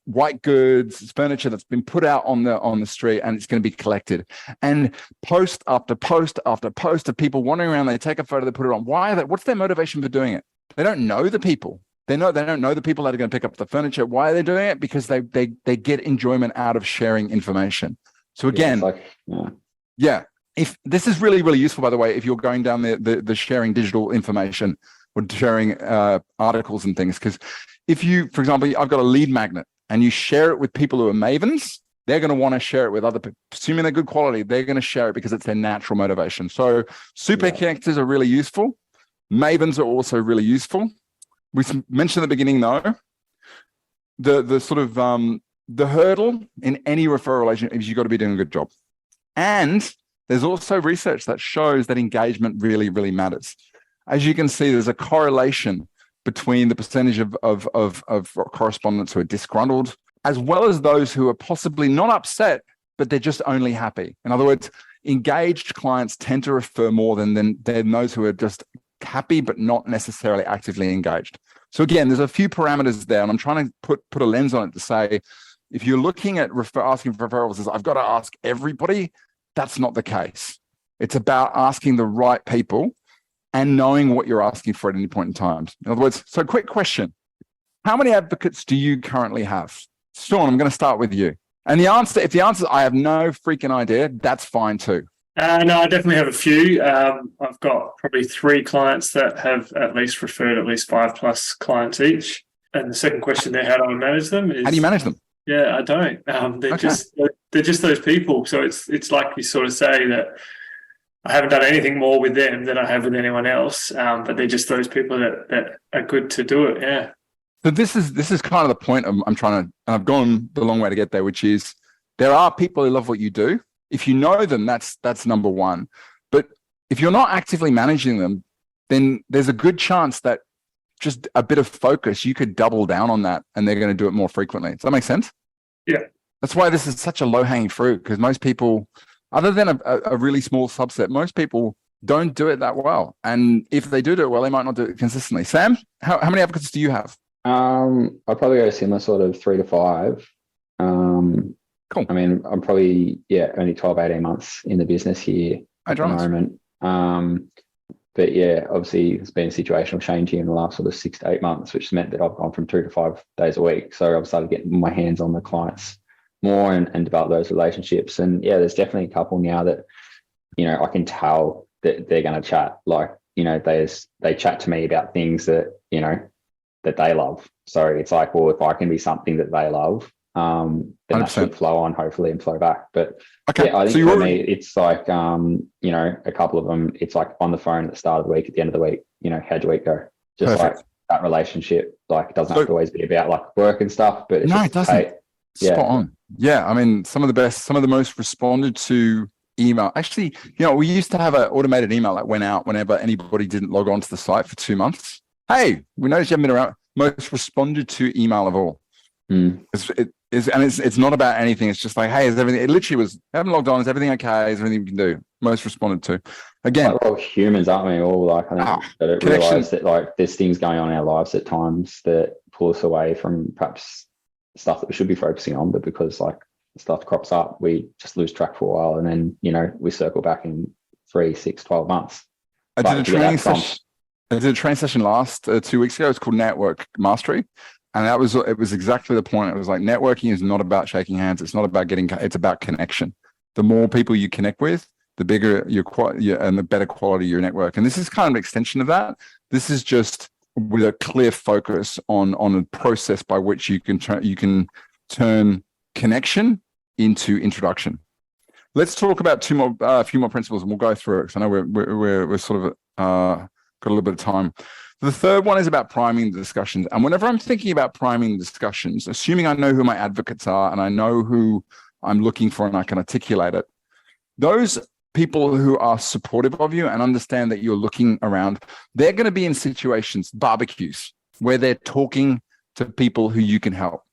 white goods, furniture that's been put out on the street and it's going to be collected. And post after post after post of people wandering around, they take a photo, they put it on. What's their motivation for doing it? They don't know the people. They don't know the people that are going to pick up the furniture. Why are they doing it? Because they get enjoyment out of sharing information. So again, yeah, if this is really, really useful, by the way, if you're going down the sharing digital information or sharing articles and things, because if you, for example, I've got a lead magnet and you share it with people who are mavens, they're going to want to share it with other people. Assuming they're good quality, they're going to share it because it's their natural motivation. So super connectors are really useful. Mavens are also really useful. We mentioned at the beginning, though, the sort of the hurdle in any referral relationship is you've got to be doing a good job. And there's also research that shows that engagement really, really matters. As you can see, there's a correlation between the percentage of correspondents who are disgruntled, as well as those who are possibly not upset, but they're just only happy. In other words, engaged clients tend to refer more than those who are just happy, but not necessarily actively engaged. So again, there's a few parameters there, and I'm trying to put a lens on it to say, if you're looking at asking for referrals, I've got to ask everybody. That's not the case. It's about asking the right people and knowing what you're asking for at any point in time. In other words, so quick question. How many advocates do you currently have? Sean, I'm going to start with you. And if the answer is I have no freaking idea, that's fine too. No, I definitely have a few. I've got probably 3 clients that have at least referred at least 5+ clients each. And the second question there, how do I manage them? How do you manage them? Yeah, I don't. They're just those people. So it's like you sort of say that I haven't done anything more with them than I have with anyone else. But they're just those people that are good to do it. Yeah. So this is kind of the point I'm trying to, and I've gone the long way to get there, which is there are people who love what you do. If you know them, that's number one. But if you're not actively managing them, then there's a good chance that just a bit of focus, you could double down on that and they're going to do it more frequently. Does that make sense? Yeah. That's why this is such a low-hanging fruit, because most people, other than a really small subset, most people don't do it that well. And if they do it well, they might not do it consistently. Sam, how many advocates do you have? I'd probably go similar sort of 3 to 5. Cool. I mean, I'm probably, only 12, 18 months in the business here at the moment. But yeah, obviously it's been situational changing in the last sort of 6 to 8 months, which meant that I've gone from 2 to 5 days a week. So I've started getting my hands on the clients more and develop those relationships. And yeah, there's definitely a couple now that, I can tell that they're going to chat. Like, they chat to me about things that, that they love. So it's like, well, if I can be something that they love, then 100%. That should flow on hopefully and flow back. But okay, I think for me, it's like, a couple of them, it's like on the phone at the start of the week, at the end of the week, how'd your week go? Just Perfect. like that relationship, like it doesn't have to always be about like work and stuff, but it's just, it doesn't. Hey, Spot on. Yeah. I mean, some of the most responded to email. Actually, we used to have an automated email that went out whenever anybody didn't log on to the site for 2 months. Hey, we noticed you haven't been around. Most responded to email of all. It's not about anything. It's just like, hey, is everything? It literally was, haven't logged on. Is everything okay? Is everything we can do? Most responded to. Again, we're all humans, aren't we? All like, I think that it realize that like there's things going on in our lives at times that pull us away from perhaps stuff that we should be focusing on, but because like stuff crops up, we just lose track for a while, and then we circle back in 3, 6, 12 months. I did a training session last 2 weeks ago. It's called Network Mastery. And it was exactly the point. It was like, networking is not about shaking hands. It's not about it's about connection. The more people you connect with, the bigger and the better quality your network. And this is kind of an extension of that. This is just with a clear focus on a process by which you can turn connection into introduction. Let's talk about a few more principles, and we'll go through it, because I know we're sort of got a little bit of time. The third one is about priming the discussions. And whenever I'm thinking about priming discussions, assuming I know who my advocates are and I know who I'm looking for and I can articulate it, those people who are supportive of you and understand that you're looking around, they're going to be in situations, barbecues, where they're talking to people who you can help.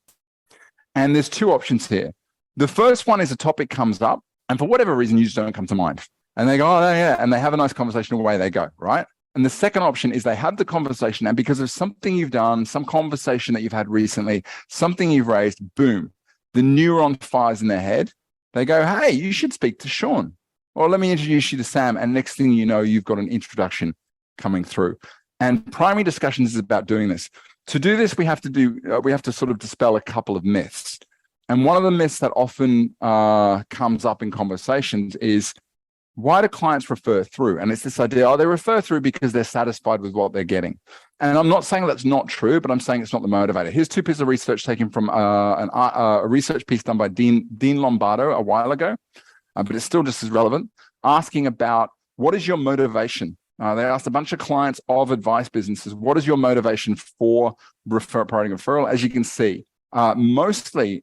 And there's 2 options here. The first one is a topic comes up, and for whatever reason, you just don't come to mind. And they go, oh, yeah, and they have a nice conversation, away they go, right? And the second option is they have the conversation, and because of something you've done, some conversation that you've had recently, something you've raised, boom, the neuron fires in their head. They go, hey, you should speak to Sean, or let me introduce you to Sam. And next thing you know, you've got an introduction coming through. And primary discussions is about doing this. To do this, we have to sort of dispel a couple of myths. And one of the myths that often comes up in conversations is, why do clients refer through? And it's this idea, they refer through because they're satisfied with what they're getting. And I'm not saying that's not true, but I'm saying it's not the motivator. Here's two pieces of research taken from a research piece done by Dean Lombardo a while ago, but it's still just as relevant, asking about what is your motivation? They asked a bunch of clients of advice businesses, what is your motivation for providing a referral? As you can see, mostly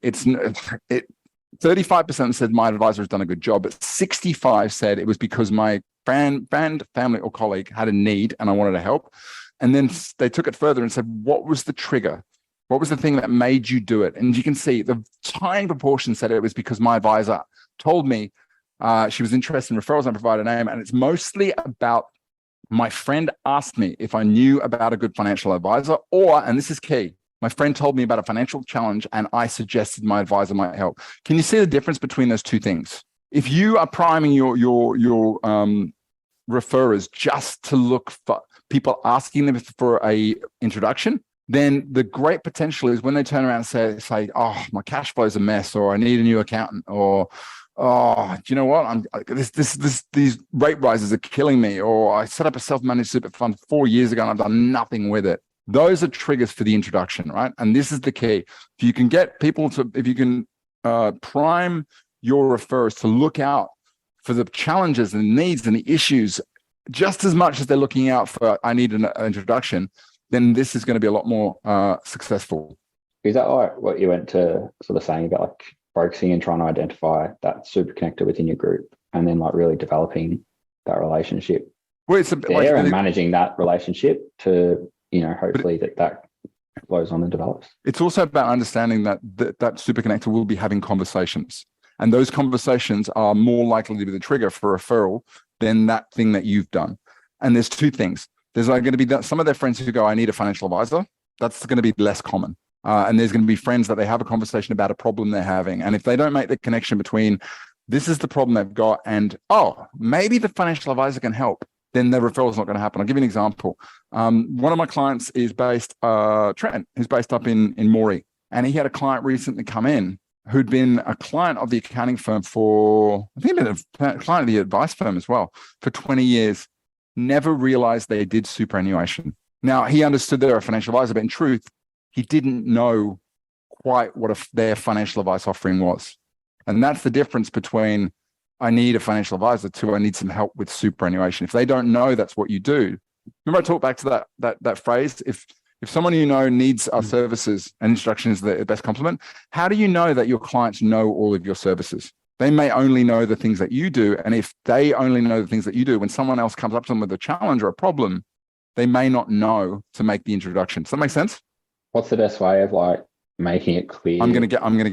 35% said my advisor has done a good job, but 65% said it was because my friend, family, or colleague had a need and I wanted to help. And then they took it further and said, what was the trigger? What was the thing that made you do it? And you can see the tiny proportion said it was because my advisor told me she was interested in referrals and provided a name. And it's mostly about my friend asked me if I knew about a good financial advisor, or, and this is key, my friend told me about a financial challenge and I suggested my advisor might help. Can you see the difference between those two things? If you are priming your referrers just to look for people asking them for a introduction, then the great potential is when they turn around and say, oh, my cash flow is a mess, or I need a new accountant, or oh, do you know what? These rate rises are killing me, or I set up a self-managed super fund 4 years ago and I've done nothing with it. Those are triggers for the introduction, right? And this is the key. If you can get people to, if you can prime your referrers to look out for the challenges and needs and the issues just as much as they're looking out for, I need an introduction, then this is going to be a lot more successful. Is that like what you went to sort of saying about like focusing and trying to identify that super connector within your group and then like really developing that relationship and managing that relationship to, hopefully that flows on and develops. It's also about understanding that super connector will be having conversations, and those conversations are more likely to be the trigger for a referral than that thing that you've done. And there's two things. There's like going to be some of their friends who go, I need a financial advisor. That's going to be less common. And there's going to be friends that they have a conversation about a problem they're having. And if they don't make the connection between this is the problem they've got and, oh, maybe the financial advisor can help, then the referral is not going to happen. I'll give you an example. One of my clients is based, Trent, who's based up in Moree. And he had a client recently come in who'd been a client of the accounting firm for, I think been a client of the advice firm as well, for 20 years, never realized they did superannuation. Now, he understood they're a financial advisor, but in truth, he didn't know quite what their financial advice offering was. And that's the difference between I need a financial advisor to I need some help with superannuation. If they don't know that's what you do. Remember I talked back to that phrase, if someone you know needs our services and introduction is the best compliment, how do you know that your clients know all of your services? They may only know the things that you do. And if they only know the things that you do, when someone else comes up to them with a challenge or a problem, they may not know to make the introduction. Does that make sense? What's the best way of like making it clear? I'm going to get to that. I'm going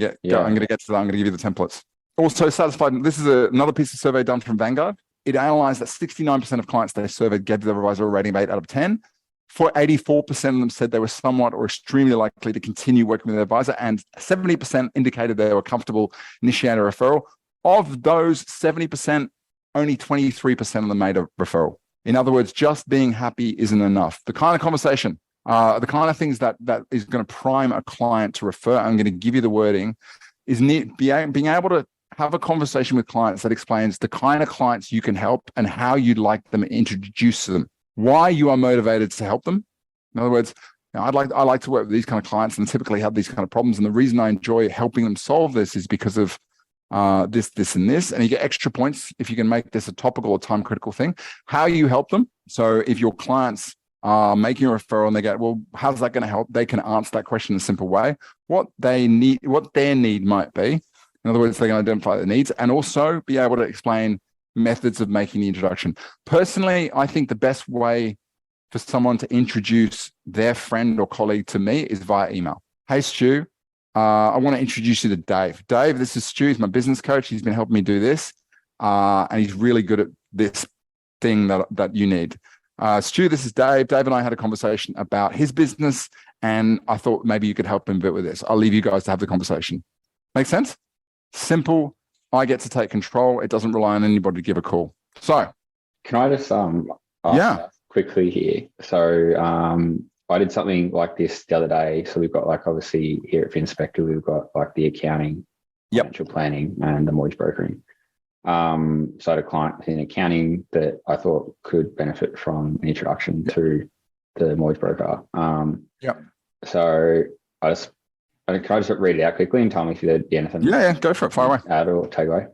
to give you the templates. Also satisfied. This is another piece of survey done from Vanguard. It analyzed that 69% of clients they surveyed gave their advisor a rating of 8 out of 10. 84% of them said they were somewhat or extremely likely to continue working with their advisor, and 70% indicated they were comfortable initiating a referral. Of those 70%, only 23% of them made a referral. In other words, just being happy isn't enough. The kind of conversation, the kind of things that is going to prime a client to refer, I'm going to give you the wording, is being able to have a conversation with clients that explains the kind of clients you can help and how you'd like them introduced to them, why you are motivated to help them. In other words, I like to work with these kind of clients and typically have these kind of problems. And the reason I enjoy helping them solve this is because of this, and this. And you get extra points if you can make this a topical or time critical thing. How you help them. So if your clients are making a referral and they go, well, how's that going to help? They can answer that question in a simple way. What they need, what their need might be. In other words, they can identify their needs and also be able to explain methods of making the introduction. Personally, I think the best way for someone to introduce their friend or colleague to me is via email. Hey, Stu, I want to introduce you to Dave. Dave, this is Stu. He's my business coach. He's been helping me do this. And he's really good at this thing that you need. Stu, this is Dave. Dave and I had a conversation about his business, and I thought maybe you could help him a bit with this. I'll leave you guys to have the conversation. Make sense? Simple. I get to take control. It doesn't rely on anybody to give a call. So can I just ask quickly here? So I did something like this the other day. So we've got like, obviously here at Finspector, we've got like the accounting, financial planning and the mortgage brokering. So I had a client in accounting that I thought could benefit from an introduction to the mortgage broker. So can I just read it out quickly and tell me if there'd be anything? Yeah, go for it. Fire away. Add or take away.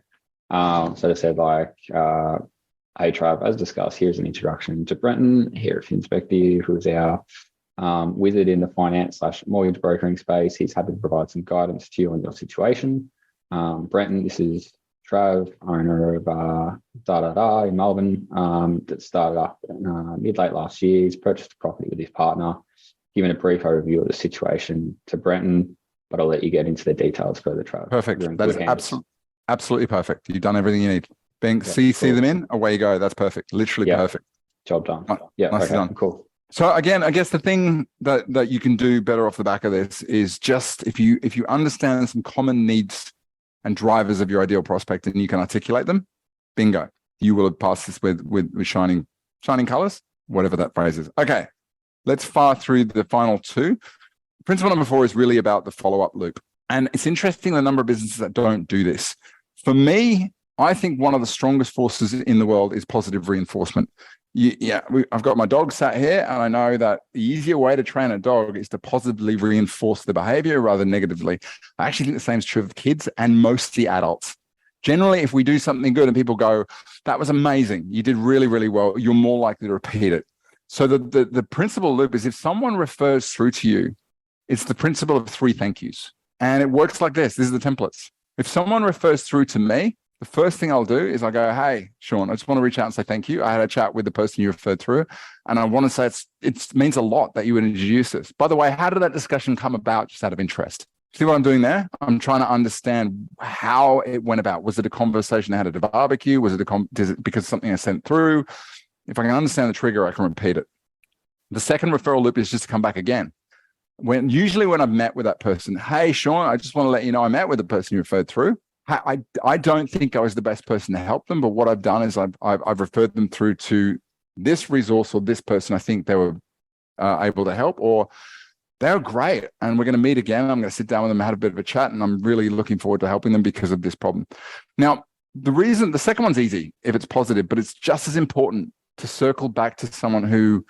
So I said like, hey Trav, as discussed, here's an introduction to Brenton here at Finspector, who's our wizard in the finance/mortgage brokering space. He's happy to provide some guidance to you on your situation. Brenton, this is Trav, owner of in Melbourne, that started up mid-late last year. He's purchased a property with his partner, given a brief overview of the situation to Brenton, but I'll let you get into the details further, Trav. Perfect. That is absolutely perfect. You've done everything you need. CC them in, away you go. That's perfect. Literally perfect. Job done. Nicely done. Cool. So again, I guess the thing that you can do better off the back of this is just if you understand some common needs and drivers of your ideal prospect and you can articulate them, bingo, you will have passed this with shining colors, whatever that phrase is. Okay, let's fire through the final two. Principle number 4 is really about the follow-up loop. And it's interesting the number of businesses that don't do this. For me, I think one of the strongest forces in the world is positive reinforcement. I've got my dog sat here, and I know that the easier way to train a dog is to positively reinforce the behavior rather than negatively. I actually think the same is true of kids and mostly adults. Generally, if we do something good and people go, that was amazing, you did really, really well, you're more likely to repeat it. So the principle loop is if someone refers through to you, it's the principle of 3 thank yous. And it works like this. These are the templates. If someone refers through to me, the first thing I'll do is I go, hey, Sean, I just want to reach out and say thank you. I had a chat with the person you referred through, and I want to say it means a lot that you would introduce this. By the way, how did that discussion come about just out of interest? See what I'm doing there? I'm trying to understand how it went about. Was it a conversation I had at a barbecue? Was it because something I sent through? If I can understand the trigger, I can repeat it. The second referral loop is just to come back again. Usually when I've met with that person, hey, Sean, I just want to let you know I met with the person you referred through. I don't think I was the best person to help them, but what I've done is I've referred them through to this resource or this person I think they were able to help, or they were great and we're going to meet again. I'm going to sit down with them and have a bit of a chat, and I'm really looking forward to helping them because of this problem. Now, the second one's easy if it's positive, but it's just as important to circle back to someone who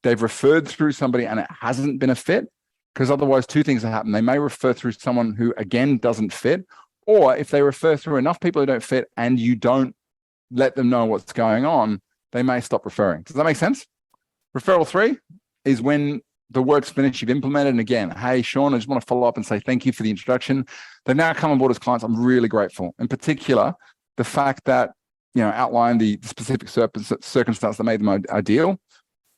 they've referred through somebody and it hasn't been a fit, because otherwise 2 things will happen. They may refer through someone who, again, doesn't fit, or if they refer through enough people who don't fit and you don't let them know what's going on, they may stop referring. Does that make sense? Referral 3 is when the work's finished, you've implemented, and again, hey, Sean, I just want to follow up and say thank you for the introduction. They've now come on board as clients. I'm really grateful. In particular, the fact that, outlined the specific circumstance that made them ideal.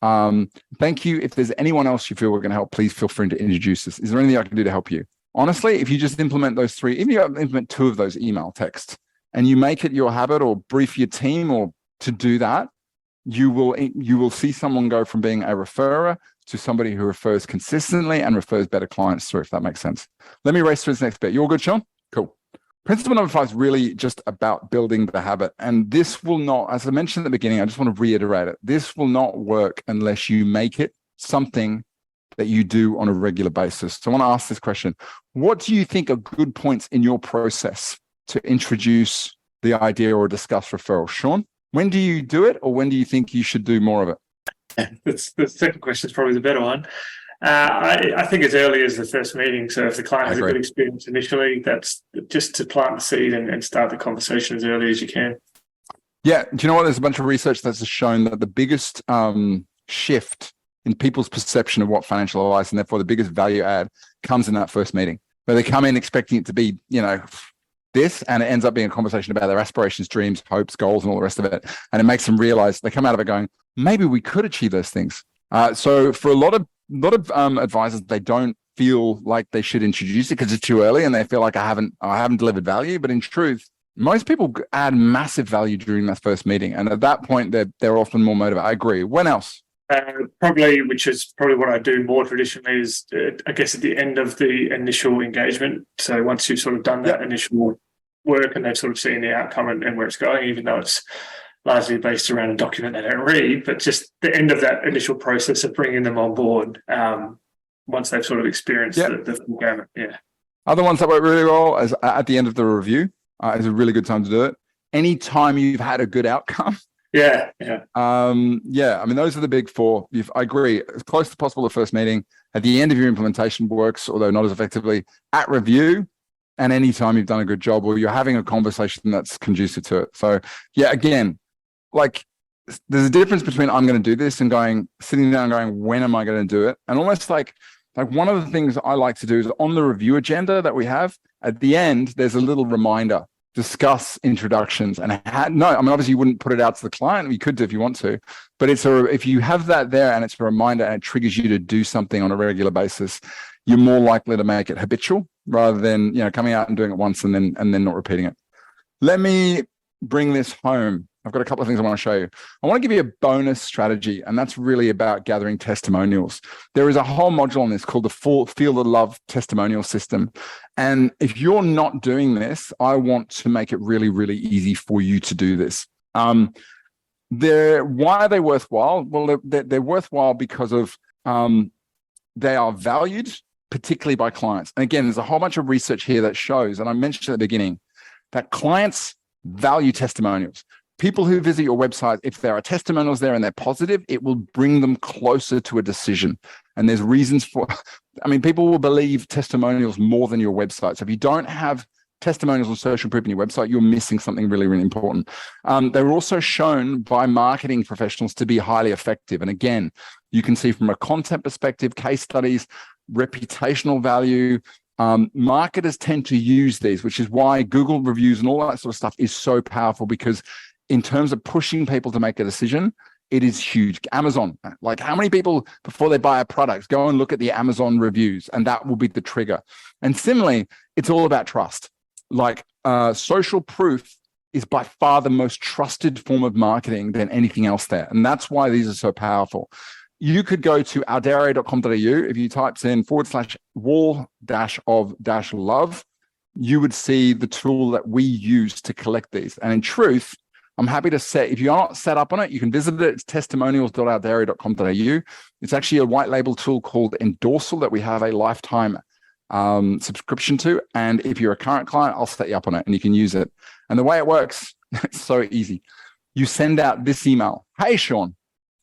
Thank you. If there's anyone else you feel we're going to help, please feel free to introduce us. Is there anything I can do to help you? Honestly, if you just implement those 3, even if you implement 2 of those email texts and you make it your habit or brief your team or to do that, you will see someone go from being a referrer to somebody who refers consistently and refers better clients through, if that makes sense. Let me race through this next bit. You all good, Sean? Cool. Principle number 5 is really just about building the habit. And this will not, as I mentioned at the beginning, I just want to reiterate it. This will not work unless you make it something that you do on a regular basis. So I want to ask this question. What do you think are good points in your process to introduce the idea or discuss referral? Sean, when do you do it, or when do you think you should do more of it? The second question is probably the better one. I think as early as the first meeting. So if the client has a good experience initially, that's just to plant the seed and start the conversation as early as you can. Yeah. Do you know what? There's a bunch of research that's shown that the biggest shift in people's perception of what financial advice and therefore the biggest value add comes in that first meeting, where they come in expecting it to be, this, and it ends up being a conversation about their aspirations, dreams, hopes, goals, and all the rest of it. And it makes them realize, they come out of it going, maybe we could achieve those things. So for a lot of advisors, they don't feel like they should introduce it because it's too early and they feel like I haven't delivered value. But in truth, most people add massive value during that first meeting. And at that point, they're often more motivated. I agree. When else? Which is probably what I do more traditionally, is I guess at the end of the initial engagement. So once you've sort of done that initial work and they've sort of seen the outcome and where it's going, even though it's largely based around a document they don't read, but just the end of that initial process of bringing them on board once they've sort of experienced the full gamut. Yeah. Other ones that work really well is at the end of the review is a really good time to do it. Anytime you've had a good outcome. Yeah. I mean, those are the big four. I agree. As close as possible the first meeting. At the end of your implementation works, although not as effectively. At review, and anytime you've done a good job or you're having a conversation that's conducive to it. So yeah, again, like there's a difference between I'm going to do this and sitting down and going, when am I going to do it? And almost like one of the things I like to do is on the review agenda that we have at the end, there's a little reminder, discuss introductions. And obviously you wouldn't put it out to the client. You could do if you want to, but if you have that there and it's a reminder and it triggers you to do something on a regular basis, you're more likely to make it habitual rather than, coming out and doing it once and then not repeating it. Let me bring this home. I've got a couple of things I want to show you. I want to give you a bonus strategy, and that's really about gathering testimonials. There is a whole module on this called the Feel the Love testimonial system. And if you're not doing this, I want to make it really, really easy for you to do this. Why are they worthwhile? Well, they're worthwhile because of they are valued, particularly by clients. And again, there's a whole bunch of research here that shows, and I mentioned at the beginning, that clients value testimonials. People who visit your website, if there are testimonials there and they're positive, it will bring them closer to a decision. And there's reasons people will believe testimonials more than your website. So if you don't have testimonials on social proof in your website, you're missing something really, really important. They were also shown by marketing professionals to be highly effective. And again, you can see from a content perspective, case studies, reputational value. Marketers tend to use these, which is why Google reviews and all that sort of stuff is so powerful, because in terms of pushing people to make a decision, it is huge. Amazon, like how many people before they buy a product go and look at the Amazon reviews, and that will be the trigger. And similarly, it's all about trust. Like social proof is by far the most trusted form of marketing than anything else there. And that's why these are so powerful. You could go to ourdiary.com.au. If you types in /wall-of-love, you would see the tool that we use to collect these. And in truth, I'm happy to say, if you're not set up on it, you can visit it. It's testimonials.ourdiary.com.au. It's actually a white label tool called Endorsal that we have a lifetime subscription to. And if you're a current client, I'll set you up on it and you can use it. And the way it works, it's so easy. You send out this email. Hey, Sean.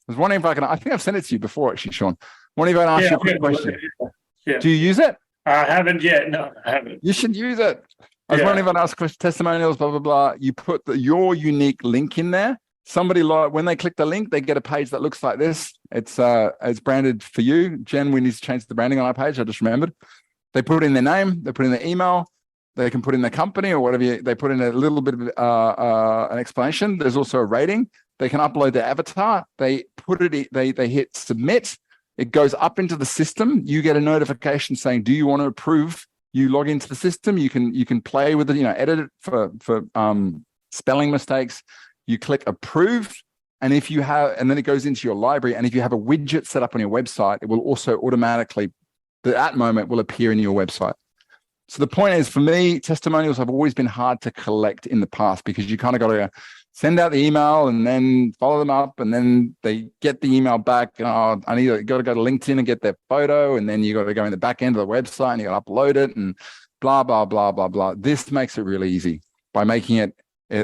I was wondering if I think I've sent it to you before, actually, Sean. Wondering if I can ask you a quick question. Yeah. Do you use it? I haven't yet. No, I haven't. You should use it. I was wondering if I'd ask testimonials, blah, blah, blah. You put your unique link in there. Somebody, when they click the link, they get a page that looks like this. It's branded for you. Jen, we need to change the branding on our page. I just remembered. They put in their name. They put in their email. They can put in their company or whatever. They put in a little bit of an explanation. There's also a rating. They can upload their avatar. They put it. They hit submit. It goes up into the system. You get a notification saying, "Do you want to approve?" You log into the system. You can play with it. Edit it for spelling mistakes. You click approve, and then it goes into your library. And if you have a widget set up on your website, it will also automatically, at that moment, will appear in your website. So the point is, for me, testimonials have always been hard to collect in the past because you kind of got to send out the email and then follow them up, and then they get the email back. I got to go to LinkedIn and get their photo, and then you got to go in the back end of the website and you got to upload it and blah, blah, blah, blah, blah. This makes it really easy by making it.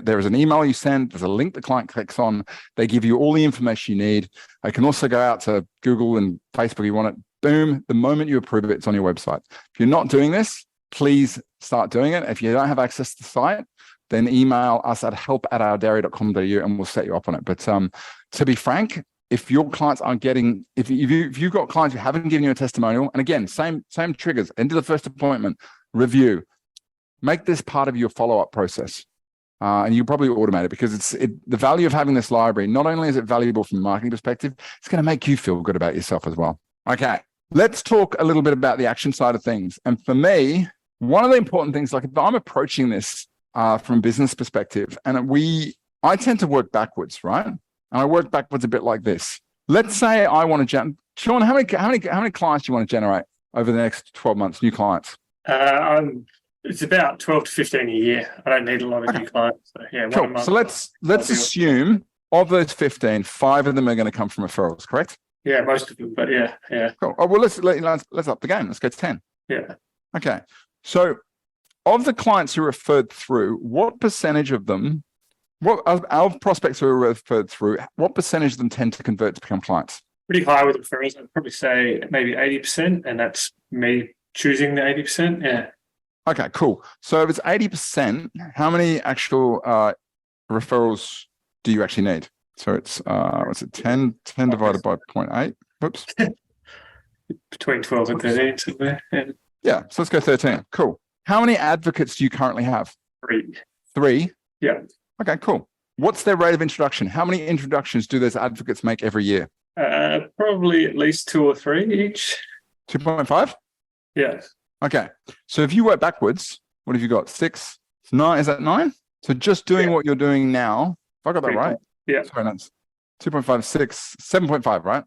There is an email you send. There's a link the client clicks on. They give you all the information you need. I can also go out to Google and Facebook. You want it, boom. The moment you approve it, it's on your website. If you're not doing this, please start doing it. If you don't have access to the site, then email us at help@ourdiary.com.au and we'll set you up on it. But to be frank, if your clients aren't getting, if you've got clients who haven't given you a testimonial, and again, same triggers, end of the first appointment, review, make this part of your follow-up process. And you probably automate it because the value of having this library, not only is it valuable from a marketing perspective, it's going to make you feel good about yourself as well. Okay, let's talk a little bit about the action side of things. And for me, one of the important things, like if I'm approaching this from a business perspective, and I tend to work backwards, right? And I work backwards a bit like this. Let's say I want to Sean, how many clients do you want to generate over the next 12 months, new clients? It's about 12 to 15 a year. I don't need a lot of new clients. So yeah, cool. So let's assume Of those 15, 5 of them are going to come from referrals, correct? Yeah, most of them, but yeah. Cool. Oh, well, let's up the game. Let's go to 10. Yeah. Okay. So of the clients who referred through, what percentage of them, what of prospects who are referred through, what percentage of them tend to convert to become clients? Pretty high with referrals. I'd probably say maybe 80%, and that's me choosing the 80%. Yeah. Okay, cool. So if it's 80%, how many actual referrals do you actually need? So it's, what's it, 10 divided by 0.8? Whoops. Between 12 and 13, somewhere. Yeah, so let's go 13. Cool. How many advocates do you currently have? 3. 3? Yeah. Okay, cool. What's their rate of introduction? How many introductions do those advocates make every year? Probably at least 2 or 3 each. 2.5? Yeah. Okay. So if you work backwards, what have you got? 6, 9, is that 9? So just doing what you're doing now, if I got that right? Yeah. Sorry, that's 2.5, 6, 7.5, right?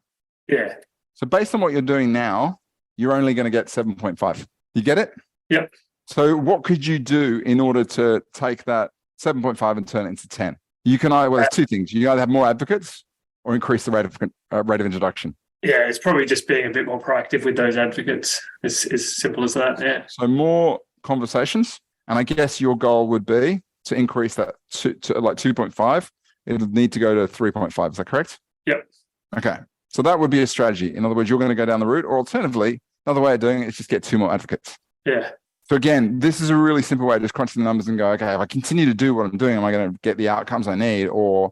Yeah. So based on what you're doing now, you're only going to get 7.5. You get it? Yep. So what could you do in order to take that 7.5 and turn it into 10? You can either, well, there's 2 things. You either have more advocates or increase the rate of introduction. Yeah, it's probably just being a bit more proactive with those advocates. It's as simple as that. Yeah. So more conversations, and I guess your goal would be to increase that to like 2.5. It would need to go to 3.5. Is that correct? Yep. Okay. So that would be a strategy. In other words, you're going to go down the route, or alternatively, another way of doing it is just get 2 more advocates. Yeah. So again, this is a really simple way of just crunching the numbers and go, okay, if I continue to do what I'm doing, am I going to get the outcomes I need? Or,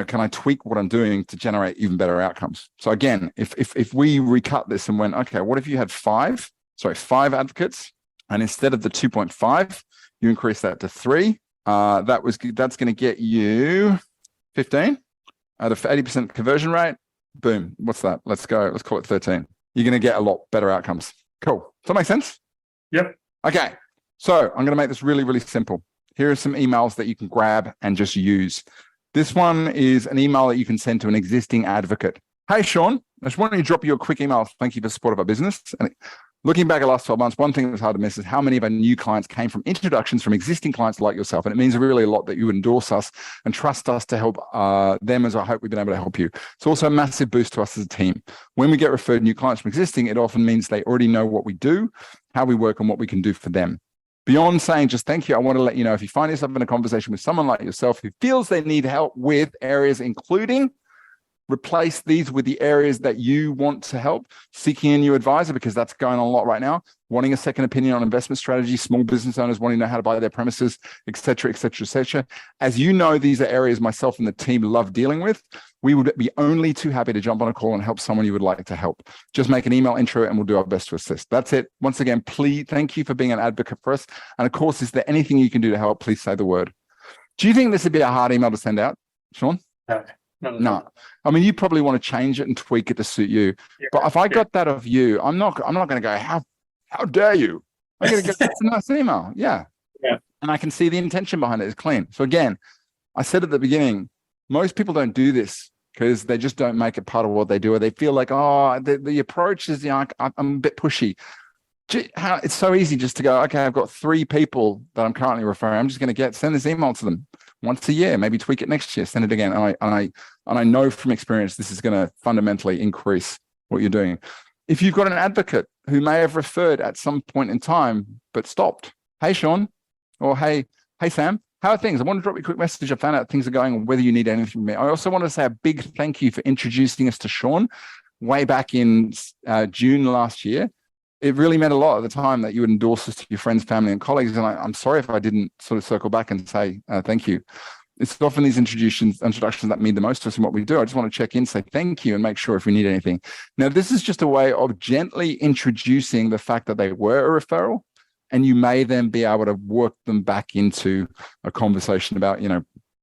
can I tweak what I'm doing to generate even better outcomes? So again, if we recut this and went, okay, what if you had 5 advocates, and instead of the 2.5, you increase that to 3, that's going to get you 15 at a 80% conversion rate. Boom. What's that? Let's go. Let's call it 13. You're going to get a lot better outcomes. Cool. Does that make sense? Yep. Okay. So I'm going to make this really, really simple. Here are some emails that you can grab and just use. This one is an email that you can send to an existing advocate. Hey, Sean, I just wanted to drop you a quick email. Thank you for the support of our business. And looking back at the last 12 months, one thing that was hard to miss is how many of our new clients came from introductions from existing clients like yourself. And it means really a lot that you endorse us and trust us to help them, as I hope we've been able to help you. It's also a massive boost to us as a team. When we get referred new clients from existing, it often means they already know what we do, how we work, and what we can do for them. Beyond saying just thank you, I want to let you know, if you find yourself in a conversation with someone like yourself who feels they need help with areas including, replace these with the areas that you want to help, seeking a new advisor, because that's going on a lot right now, wanting a second opinion on investment strategy, small business owners wanting to know how to buy their premises, et cetera, et cetera, et cetera. As you know, these are areas myself and the team love dealing with. We would be only too happy to jump on a call and help someone you would like to help. Just make an email intro and we'll do our best to assist. That's it. Once again, please, thank you for being an advocate for us. And of course, is there anything you can do to help? Please say the word. Do you think this would be a hard email to send out, Sean? No. I mean, you probably want to change it and tweak it to suit you. Yeah, but if I got that of you, I'm not going to go, how dare you? I'm going to get that's a nice email. Yeah. And I can see the intention behind it is clean. So again, I said at the beginning, most people don't do this because they just don't make it part of what they do, or they feel like, the approach is, I'm a bit pushy. It's so easy just to go, okay, I've got 3 people that I'm currently referring. I'm just going to send this email to them once a year, maybe tweak it next year, send it again. And I know from experience, this is going to fundamentally increase what you're doing. If you've got an advocate who may have referred at some point in time, but stopped, hey, Sean, or hey, Sam, how are things? I want to drop you a quick message. I found out things are going, whether you need anything from me. I also want to say a big thank you for introducing us to Sean way back in June last year. It really meant a lot at the time that you would endorse us to your friends, family, and colleagues. And I'm sorry if I didn't sort of circle back and say thank you. It's often these introductions that mean the most to us in what we do. I just want to check in, say thank you, and make sure if we need anything. Now, this is just a way of gently introducing the fact that they were a referral, and you may then be able to work them back into a conversation about,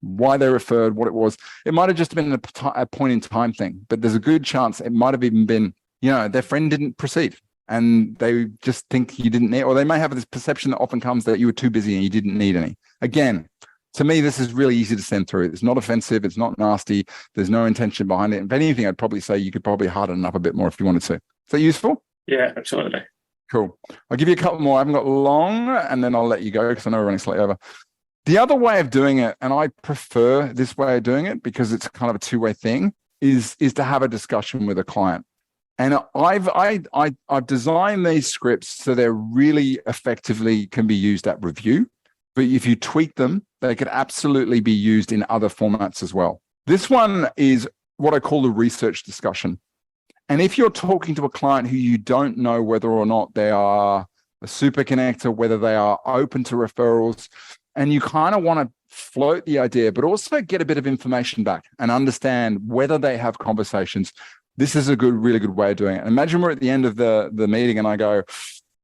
why they referred, what it was. It might have just been a point in time thing, but there's a good chance it might have even been, their friend didn't proceed. And they just think you didn't need, or they may have this perception that often comes that you were too busy and you didn't need any. Again, to me, this is really easy to send through. It's not offensive. It's not nasty. There's no intention behind it. If anything, I'd probably say you could probably harden it up a bit more if you wanted to. Is that useful? Yeah, absolutely. Cool. I'll give you a couple more. I haven't got long, and then I'll let you go because I know we're running slightly over. The other way of doing it, and I prefer this way of doing it because it's kind of a two-way thing, is to have a discussion with a client. And I've designed these scripts so they're really effectively can be used at review. But if you tweak them, they could absolutely be used in other formats as well. This one is what I call the research discussion. And if you're talking to a client who you don't know whether or not they are a super connector, whether they are open to referrals, and you kind of want to float the idea, but also get a bit of information back and understand whether they have conversations, this is a really good way of doing it. Imagine we're at the end of the meeting and I go,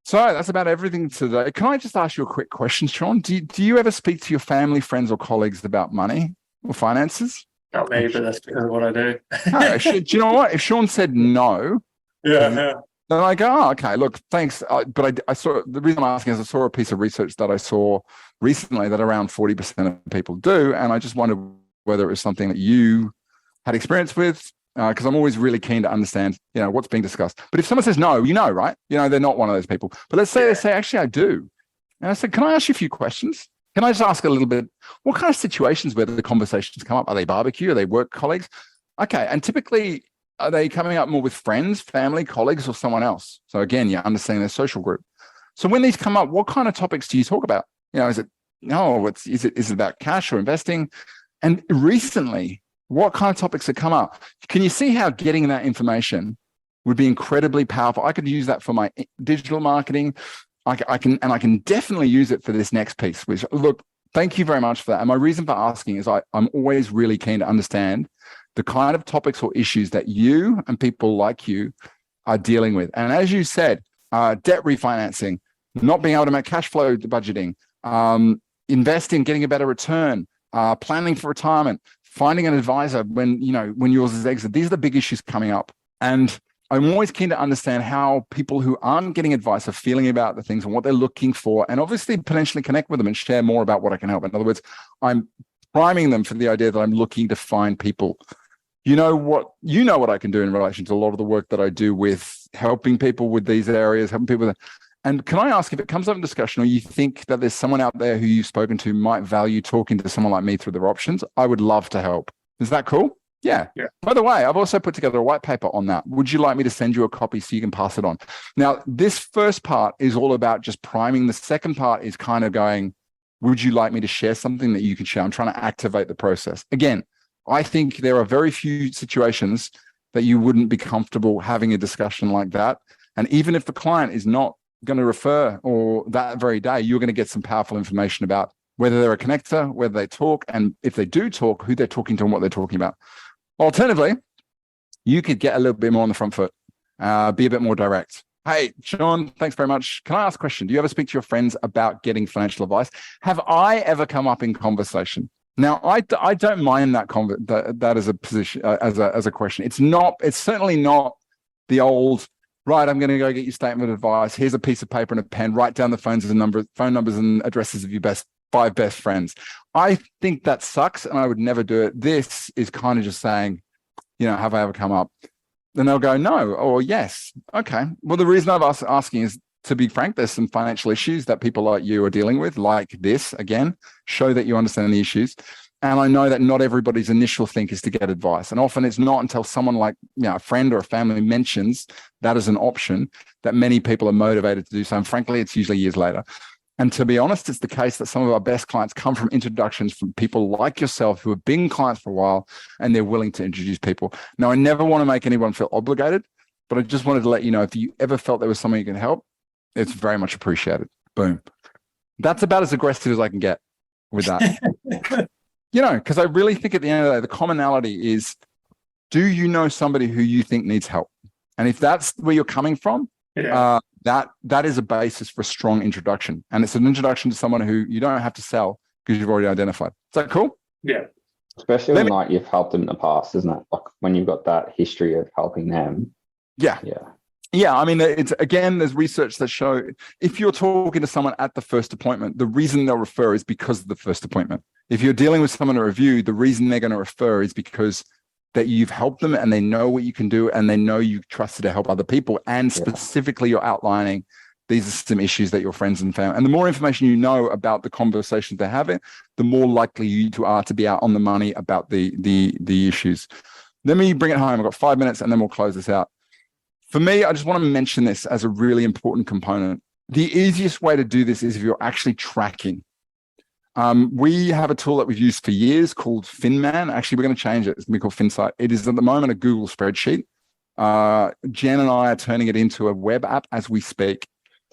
so that's about everything today. Can I just ask you a quick question, Sean? Do you ever speak to your family, friends, or colleagues about money or finances? Not me, but that's because of what I do. No, do you know what? If Sean said no, yeah. then I go, oh, okay, look, thanks. But I saw, the reason I'm asking is I saw a piece of research that I saw recently that around 40% of people do. And I just wondered whether it was something that you had experience with, because I'm always really keen to understand, what's being discussed. But if someone says no, right? They're not one of those people. But let's say they say, actually, I do. And I said, can I ask you a few questions? Can I just ask a little bit, what kind of situations where the conversations come up? Are they barbecue? Are they work colleagues? Okay. And typically, are they coming up more with friends, family, colleagues, or someone else? So again, you're understanding their social group. So when these come up, what kind of topics do you talk about? Is it about cash or investing? And recently, what kind of topics have come up? Can you see how getting that information would be incredibly powerful? I could use that for my digital marketing. I can definitely use it for this next piece, which, look, thank you very much for that. And my reason for asking is I'm always really keen to understand the kind of topics or issues that you and people like you are dealing with. And as you said, debt refinancing, not being able to make cash flow budgeting, investing, getting a better return, planning for retirement, finding an advisor when yours is exit. These are the big issues coming up. And I'm always keen to understand how people who aren't getting advice are feeling about the things and what they're looking for, and obviously potentially connect with them and share more about what I can help. In other words, I'm priming them for the idea that I'm looking to find people. You know what I can do in relation to a lot of the work that I do with helping people with these areas, helping people with. And can I ask, if it comes up in discussion or you think that there's someone out there who you've spoken to might value talking to someone like me through their options, I would love to help. Is that cool? Yeah. By the way, I've also put together a white paper on that. Would you like me to send you a copy so you can pass it on? Now, this first part is all about just priming. The second part is kind of going, would you like me to share something that you can share? I'm trying to activate the process. Again, I think there are very few situations that you wouldn't be comfortable having a discussion like that. And even if the client is not going to refer or that very day, you're going to get some powerful information about whether they're a connector, whether they talk, and if they do talk, who they're talking to and what they're talking about. Alternatively, you could get a little bit more on the front foot, be a bit more direct. Hey, Sean, thanks very much. Can I ask a question? Do you ever speak to your friends about getting financial advice? Have I ever come up in conversation? Now, I don't mind that as a position, as a question. It's certainly not the old, right, I'm going to go get your statement of advice. Here's a piece of paper and a pen. Write down the phone numbers and addresses of your five best friends. I think that sucks and I would never do it. This is kind of just saying, have I ever come up? Then they'll go, no, or yes. Okay. Well, the reason I'm asking is, to be frank, there's some financial issues that people like you are dealing with, like this. Again, show that you understand the issues. And I know that not everybody's initial thing is to get advice. And often it's not until someone like a friend or a family mentions that as an option that many people are motivated to do so. And frankly, it's usually years later. And to be honest, it's the case that some of our best clients come from introductions from people like yourself who have been clients for a while and they're willing to introduce people. Now, I never want to make anyone feel obligated, but I just wanted to let you know, if you ever felt there was someone you can help, it's very much appreciated. Boom. That's about as aggressive as I can get with that. Because I really think at the end of the day, the commonality is, do you know somebody who you think needs help? And if that's where you're coming from, that is a basis for a strong introduction. And it's an introduction to someone who you don't have to sell because you've already identified. Is that cool? Yeah. Especially when you've helped them in the past, isn't it? Like when you've got that history of helping them. Yeah. I mean, there's research that show if you're talking to someone at the first appointment, the reason they'll refer is because of the first appointment. If you're dealing with someone to review, the reason they're going to refer is because that you've helped them and they know what you can do and they know you trusted to help other people. And specifically, you're outlining these are some issues that your friends and family, and the more information you know about the conversations they're having, the more likely you are to be out on the money about the issues. Let me bring it home. I've got 5 minutes and then we'll close this out. For me, I just want to mention this as a really important component. The easiest way to do this is if you're actually tracking. We have a tool that we've used for years called FinMan. Actually, we're going to change it. It's going to be called FinSight. It is at the moment a Google spreadsheet. Jen and I are turning it into a web app as we speak.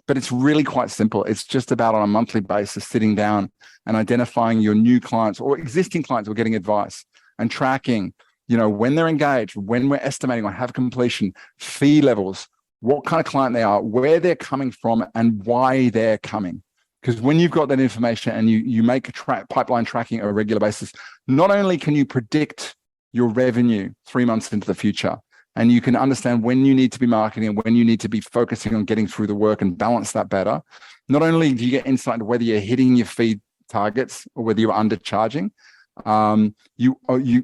But it's really quite simple. It's just about on a monthly basis, sitting down and identifying your new clients or existing clients who are getting advice and tracking, when they're engaged, when we're estimating on have completion, fee levels, what kind of client they are, where they're coming from, and why they're coming. Because when you've got that information and you make pipeline tracking on a regular basis, not only can you predict your revenue 3 months into the future, and you can understand when you need to be marketing and when you need to be focusing on getting through the work and balance that better. Not only do you get insight into whether you're hitting your fee targets or whether you're undercharging, you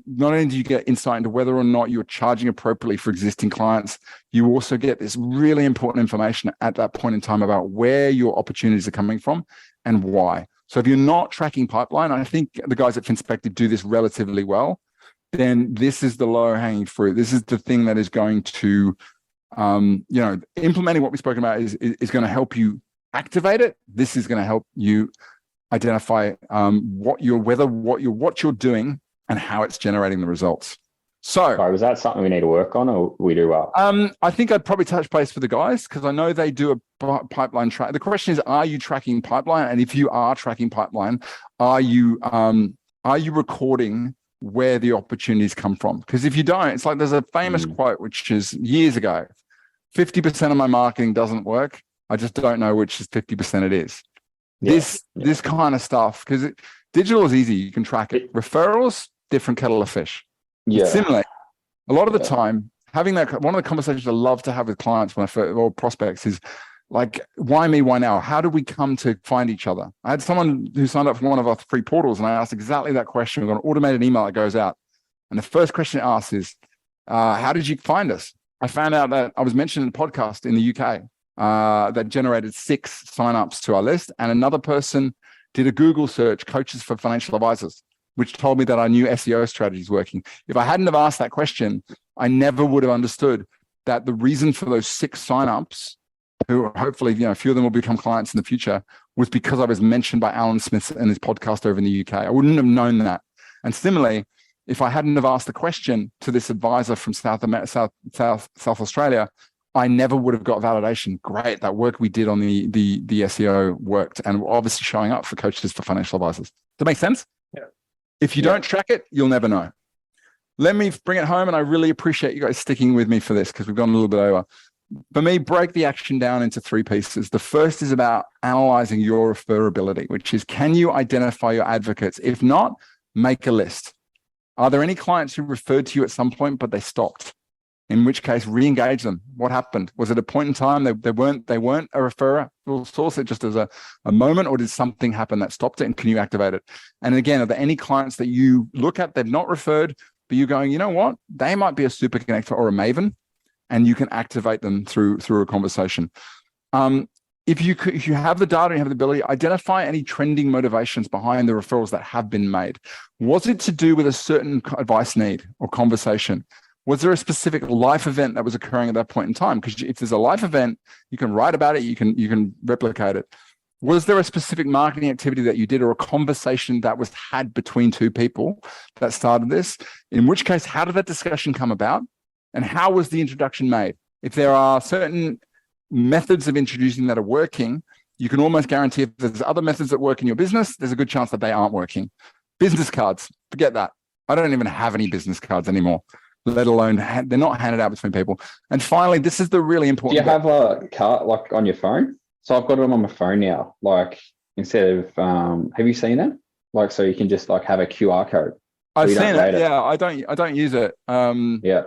not only do you get insight into whether or not you're charging appropriately for existing clients, you also get this really important information at that point in time about where your opportunities are coming from and why. So if you're not tracking pipeline, I think the guys at FinSpective do this relatively well. Then this is the low-hanging fruit. This is the thing that is going to, implementing what we've spoken about is going to help you activate it. This is going to help you identify what you're doing and how it's generating the results. So, sorry, was that something we need to work on, or we do well? I think I'd probably touch base with the guys because I know they do a pipeline track. The question is, are you tracking pipeline? And if you are tracking pipeline, are you recording where the opportunities come from? Because if you don't, it's like there's a famous quote, which is years ago, 50% of my marketing doesn't work. I just don't know which is 50% it is. This kind of stuff, because digital is easy. You can track it. Referrals, different kettle of fish. Yeah. Similarly, a lot of the time, having that, one of the conversations I love to have with clients or prospects is like, why me, why now? How do we come to find each other? I had someone who signed up for one of our free portals and I asked exactly that question. We've got an automated email that goes out. And the first question it asks is, how did you find us? I found out that I was mentioned in a podcast in the UK that generated 6 signups to our list. And another person did a Google search, coaches for financial advisors, which told me that our new SEO strategy is working. If I hadn't have asked that question, I never would have understood that the reason for those 6 signups, who hopefully, a few of them will become clients in the future, was because I was mentioned by Alan Smith in his podcast over in the UK. I wouldn't have known that. And similarly, if I hadn't have asked the question to this advisor from South Australia, I never would have got validation. Great, that work we did on the SEO worked, and we're obviously showing up for coaches for financial advisors. Does that make sense? Yeah. If you don't track it, you'll never know. Let me bring it home, and I really appreciate you guys sticking with me for this because we've gone a little bit over. For me, break the action down into 3 pieces. The first is about analyzing your referability, which is, can you identify your advocates? If not, make a list. Are there any clients who referred to you at some point, but they stopped? In which case, re-engage them. What happened? Was it a point in time they weren't a referral source? It just as a moment, or did something happen that stopped it? And can you activate it? And again, are there any clients that you look at, they've not referred, but you're going, you know what? They might be a super connector or a maven, and you can activate them through a conversation. If you have the data and you have the ability, identify any trending motivations behind the referrals that have been made. Was it to do with a certain advice need or conversation? Was there a specific life event that was occurring at that point in time? Because if there's a life event, you can write about it, you can replicate it. Was there a specific marketing activity that you did or a conversation that was had between 2 people that started this? In which case, how did that discussion come about? And how was the introduction made? If there are certain methods of introducing that are working, you can almost guarantee if there's other methods that work in your business, there's a good chance that they aren't working. Business cards, forget that. I don't even have any business cards anymore, let alone they're not handed out between people. And finally, this is the really important. Do you have a card like on your phone? So I've got them on my phone now. Like instead of, have you seen it? Like so you can just like have a QR code. I've seen it. Yeah, I don't use it. Yeah.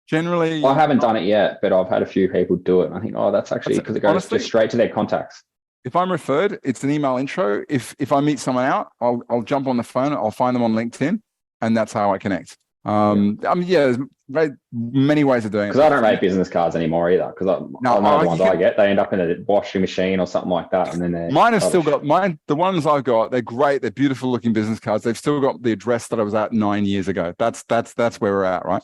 Generally, I haven't done it yet, but I've had a few people do it. And I think, that's actually because it goes honestly, just straight to their contacts. If I'm referred, it's an email intro. If I meet someone out, I'll jump on the phone, I'll find them on LinkedIn, and that's how I connect. There's many ways of doing it. Because I don't rate business cards anymore either. Because I know the ones I get, they end up in a washing machine or something like that, and then mine have still got mine. The ones I've got, they're great. They're beautiful looking business cards. They've still got the address that I was at 9 years ago. That's where we're at, right?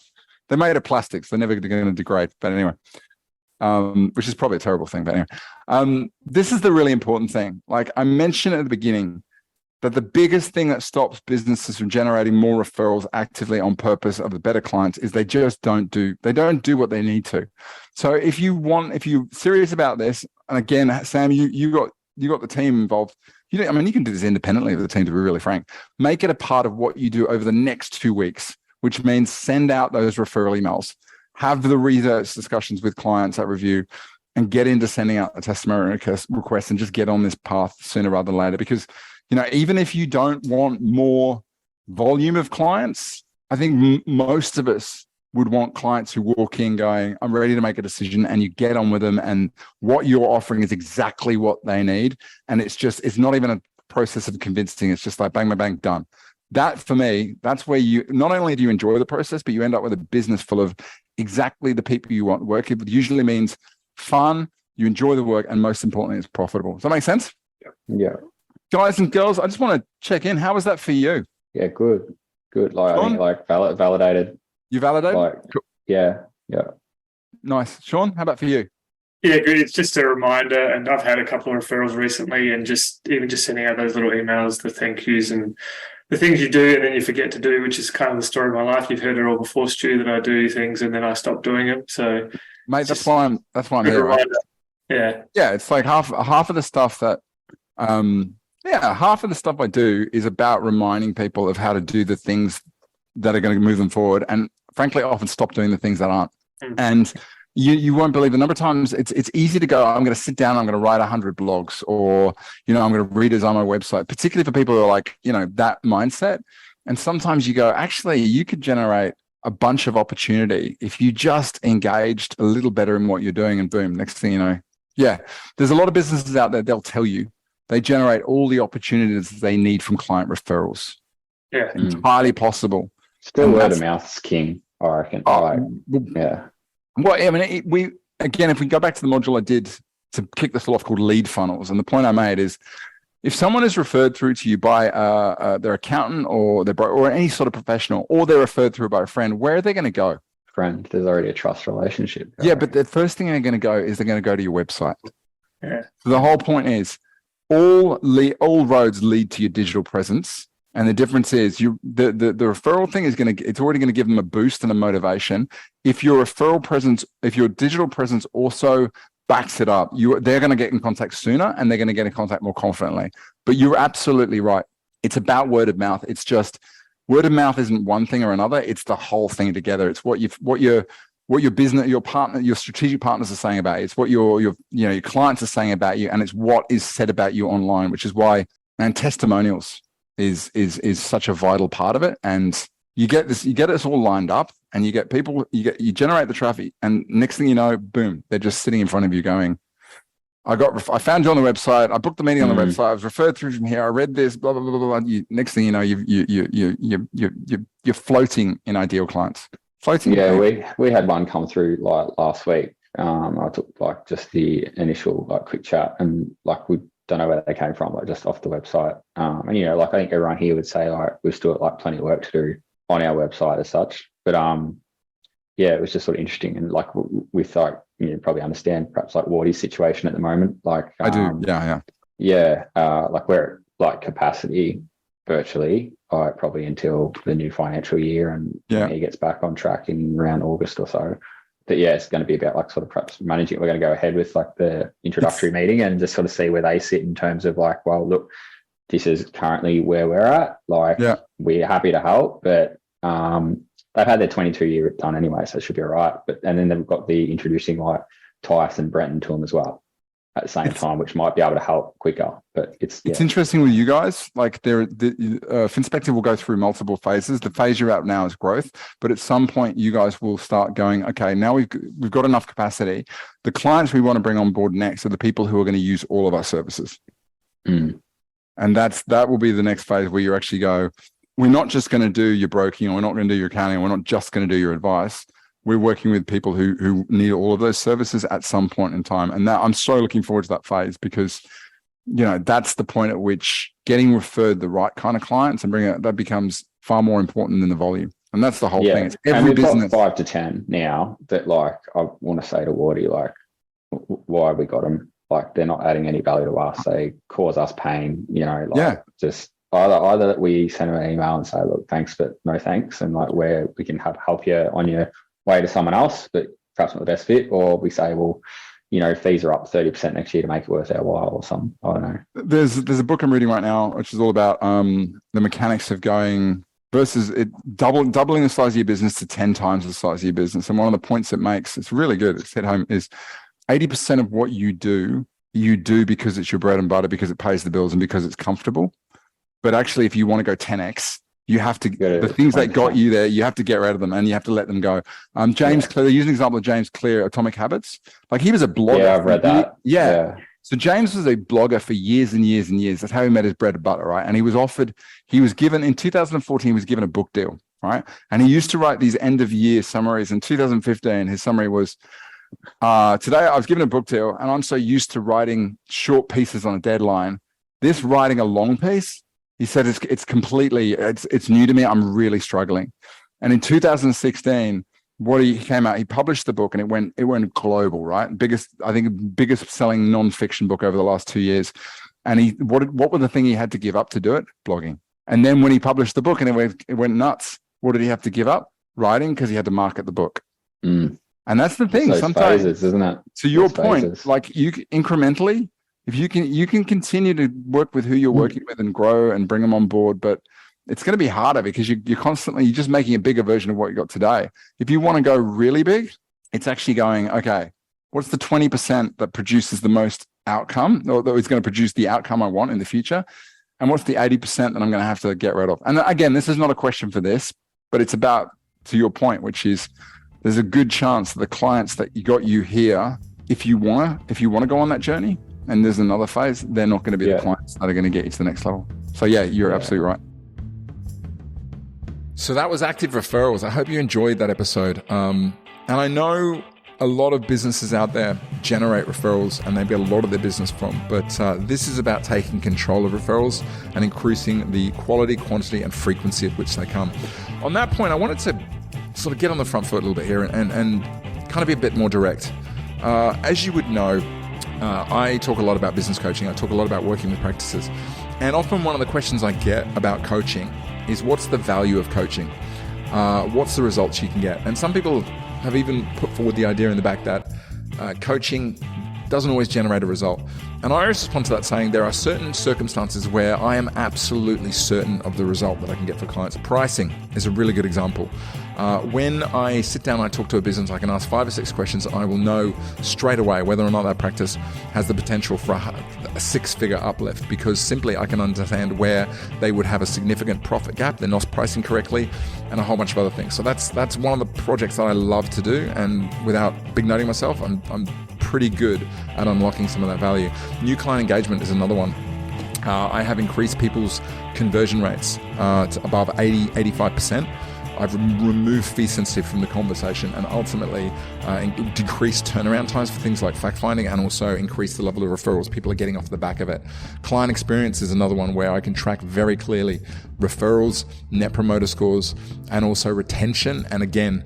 They're made of plastics. They're never going to degrade. But anyway, which is probably a terrible thing. But anyway, this is the really important thing. Like I mentioned at the beginning, that the biggest thing that stops businesses from generating more referrals actively on purpose of the better clients is they just don't do what they need to. So if you're serious about this, and again, Sam, you got the team involved. You can do this independently of the team, to be really frank. Make it a part of what you do over the next 2 weeks, which means send out those referral emails, have the research discussions with clients at review, and get into sending out the testimonial requests and just get on this path sooner rather than later. Because even if you don't want more volume of clients, I think most of us would want clients who walk in going, I'm ready to make a decision, and you get on with them. And what you're offering is exactly what they need. And it's not even a process of convincing. It's just like bang, bang, bang, done. That for me, that's where you, not only do you enjoy the process, but you end up with a business full of exactly the people you want to work with. It usually means fun, you enjoy the work, and most importantly, it's profitable. Does that make sense? Yeah. Guys and girls, I just want to check in. How was that for you? Yeah, good. Like Sean? I think validated. You validated? Cool. Yeah. Nice. Sean, how about for you? Yeah, good. It's just a reminder, and I've had a couple of referrals recently, and just sending out those little emails, the thank yous and the things you do and then you forget to do, which is kind of the story of my life. You've heard it all before, Stu, that I do things and then I stop doing them. So, mate, that's why I'm here. Right? Yeah. It's like half of the stuff that half of the stuff I do is about reminding people of how to do the things that are going to move them forward, and frankly, often stop doing the things that aren't. And you won't believe the number of times it's easy to go, I'm going to sit down, I'm going to write 100 blogs, or I'm going to redesign my website, particularly for people who are like, that mindset. And sometimes you go, actually, you could generate a bunch of opportunity if you just engaged a little better in what you're doing, and boom, next thing you know. Yeah, there's a lot of businesses out there, they'll tell you they generate all the opportunities they need from client referrals. Yeah. Entirely possible. Still word of mouth is king, I reckon. Yeah. Well, I mean, if we go back to the module I did to kick this all off called lead funnels, and the point I made is if someone is referred through to you by their accountant or any sort of professional, or they're referred through by a friend, where are they going to go? Friend, there's already a trust relationship. Yeah, but the first thing they're going to go is they're going to go to your website. Yeah. So the whole point is all roads lead to your digital presence. And the difference is the referral thing it's already going to give them a boost and a motivation. If your digital presence also backs it up, they're going to get in contact sooner, and they're going to get in contact more confidently. But you're absolutely right. It's about word of mouth. It's just word of mouth isn't one thing or another. It's the whole thing together. It's what your business, your partner, your strategic partners are saying about you. It's what your clients are saying about you, and it's what is said about you online, which is why, and testimonials is such a vital part of it. And you get this all lined up, and you get people, you generate the traffic, and next thing you know, boom, they're just sitting in front of you going, I found you on the website, I booked the meeting on the website, I was referred through from here, I read this, blah blah blah blah blah. Next thing you know, you're floating in ideal clients. Floating. Yeah, we had one come through like last week. I took like just the initial like quick chat, and like we don't know where they came from, like just off the website. And like I think everyone here would say like we've still got like plenty of work to do on our website as such. But it was just sort of interesting, and like with like probably understand perhaps like Wardy's situation at the moment. Like I do, like we're at like capacity virtually, probably until the new financial year, and he gets back on track in around August or so. But it's going to be about like sort of perhaps managing. We're going to go ahead with like the introductory meeting and just sort of see where they sit in terms of like, well, look, this is currently where we're at. Like, we're happy to help, but they've had their 22-year done anyway, so it should be all right. And then they've got the introducing like Tice and Brenton to them as well at the same time, which might be able to help quicker. But it's interesting with you guys. Like Finspective will go through multiple phases. The phase you're at now is growth, but at some point you guys will start going, okay, now we've got enough capacity. The clients we want to bring on board next are the people who are going to use all of our services. And that will be the next phase where you actually go, we're not just going to do your broking, or we're not going to do your accounting, or we're not just going to do your advice. We're working with people who need all of those services at some point in time. And that I'm so looking forward to that phase, because, you know, that's the point at which getting referred the right kind of clients and bringing it, that becomes far more important than the volume. And that's the whole thing. It's every and we've business. got 5 to 10 now that, like, I want to say to Wardy, like, why we got them? Like, they're not adding any value to us. They cause us pain, you know, like, just either that we send them an email and say, look, thanks, but no thanks. And like, where we can help you on your way to someone else, but perhaps not the best fit. Or we say, well, you know, fees are up 30% next year to make it worth our while, or something. I don't know. There's a book I'm reading right now, which is all about the mechanics of going versus it doubling the size of your business to 10 times the size of your business. And one of the points it makes, it's really good, it's hit home, is 80% of what you do because it's your bread and butter, because it pays the bills and because it's comfortable. But actually, if you want to go 10x, you have to, the things that got you there, you have to get rid of them and you have to let them go. James Clear, they use an example of James Clear, Atomic Habits. Like, he was a blogger. Yeah, I've read that. Yeah. So James was a blogger for years and years and years. That's how he made his bread and butter, right? And he was given, in 2014, he was given a book deal, right? And he used to write these end of year summaries. In 2015, his summary was, today I was given a book deal and I'm so used to writing short pieces on a deadline. This writing a long piece, he said, it's completely, it's new to me. I'm really struggling. And in 2016, what he came out, he published the book and it went global, right? Biggest selling nonfiction book over the last 2 years. And what were the thing he had to give up to do it? Blogging. And then when he published the book and it went nuts, what did he have to give up? Writing, because he had to market the book. Mm. And that's the thing. Those sometimes, phases, isn't it? To your point, like, you incrementally, if you can continue to work with who you're working with and grow and bring them on board, but it's going to be harder because you're just making a bigger version of what you got today. If you want to go really big, it's actually going, okay, what's the 20% that produces the most outcome, or that is going to produce the outcome I want in the future? And what's the 80% that I'm going to have to get rid of? And again, this is not a question for this, but it's about, to your point, which is, there's a good chance that the clients that got you here, if you want to go on that journey, and there's another phase, they're not going to be the clients that are going to get you to the next level. So yeah, you're absolutely right. So that was Active Referrals. I hope you enjoyed that episode. And I know a lot of businesses out there generate referrals and they get a lot of their business from, but this is about taking control of referrals and increasing the quality, quantity, and frequency at which they come. On that point, I wanted to sort of get on the front foot a little bit here and kind of be a bit more direct. As you would know, I talk a lot about business coaching. I talk a lot about working with practices. And often one of the questions I get about coaching is, what's the value of coaching? What's the results you can get? And some people have even put forward the idea in the back that coaching doesn't always generate a result. And I respond to that saying there are certain circumstances where I am absolutely certain of the result that I can get for clients. Pricing is a really good example. When I sit down and I talk to a business, I can ask 5 or 6 questions. I will know straight away whether or not that practice has the potential for a 6-figure uplift, because simply I can understand where they would have a significant profit gap, they're not pricing correctly, and a whole bunch of other things. So that's one of the projects that I love to do, and without big noting myself, I'm pretty good at unlocking some of that value. New client engagement is another one. I have increased people's conversion rates to above 85%. I've removed fee sensitive from the conversation and ultimately decreased turnaround times for things like fact finding, and also increased the level of referrals people are getting off the back of it. Client experience is another one where I can track very clearly referrals, net promoter scores, and also retention. And again,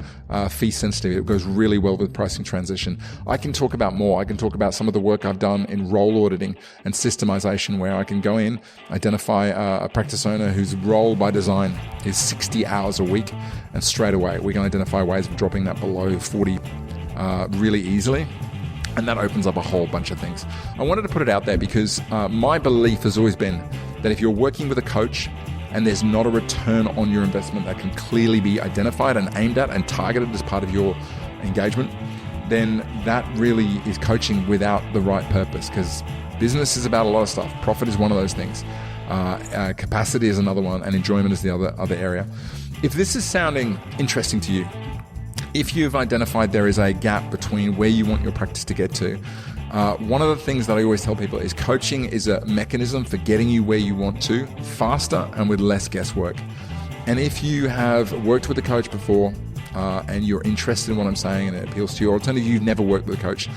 fee sensitive. It goes really well with pricing transition. I can talk about more. I can talk about some of the work I've done in role auditing and systemization, where I can go in, identify a practice owner whose role by design is 60 hours a week, and straight away we can identify ways of dropping that below 40 really easily. And that opens up a whole bunch of things. I wanted to put it out there because my belief has always been that if you're working with a coach and there's not a return on your investment that can clearly be identified and aimed at and targeted as part of your engagement, then that really is coaching without the right purpose, because business is about a lot of stuff. Profit is one of those things. Capacity is another one, and enjoyment is the other area. If this is sounding interesting to you, if you've identified there is a gap between where you want your practice to get to, one of the things that I always tell people is coaching is a mechanism for getting you where you want to faster and with less guesswork. And if you have worked with a coach before and you're interested in what I'm saying and it appeals to you, or alternatively, you've never worked with a coach,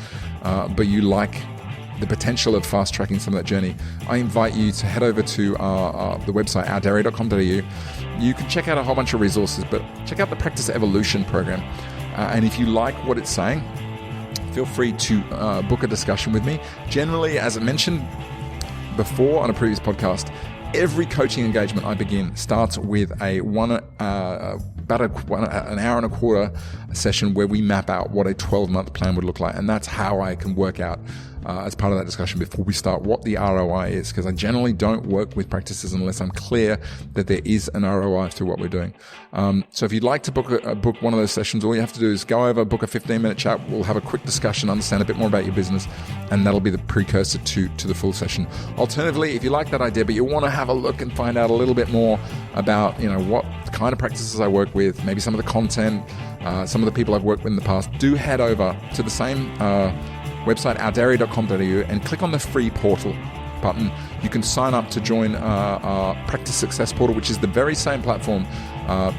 but you like the potential of fast tracking some of that journey, I invite you to head over to the website, ourdairy.com.au. You can check out a whole bunch of resources, but check out the Practice Evolution program. And if you like what it's saying, feel free to book a discussion with me. Generally, as I mentioned before on a previous podcast, every coaching engagement I begin starts with about an hour and a quarter session where we map out what a 12-month plan would look like. And that's how I can work out as part of that discussion before we start what the ROI is, because I generally don't work with practices unless I'm clear that there is an ROI to what we're doing. So if you'd like to book one of those sessions, all you have to do is go over, book a 15-minute chat. We'll have a quick discussion, understand a bit more about your business, and that'll be the precursor to the full session. Alternatively, if you like that idea, but you want to have a look and find out a little bit more about, what kind of practices I work with, maybe some of the content, some of the people I've worked with in the past, do head over to the same website, ourdairy.com.au, and click on the free portal button. You can sign up to join our Practice Success Portal, which is the very same platform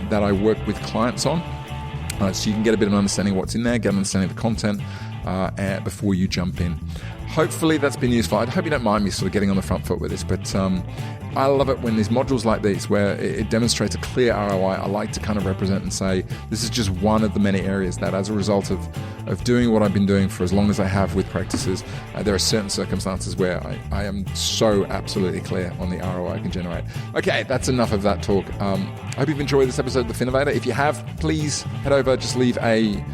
that I work with clients on. So you can get a bit of an understanding of what's in there, get an understanding of the content before you jump in. Hopefully that's been useful. I hope you don't mind me sort of getting on the front foot with this, but I love it when there's modules like these where it demonstrates a clear ROI. I like to kind of represent and say, this is just one of the many areas that as a result of doing what I've been doing for as long as I have with practices, there are certain circumstances where I am so absolutely clear on the ROI I can generate. Okay, that's enough of that talk. I hope you've enjoyed this episode of The Finnovator. If you have, please head over, just leave a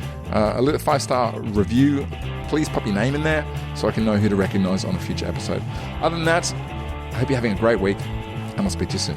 little 5-star review. Please pop your name in there so I can know who to recognize on a future episode. Other than that, I hope you're having a great week, and I'll speak to you soon.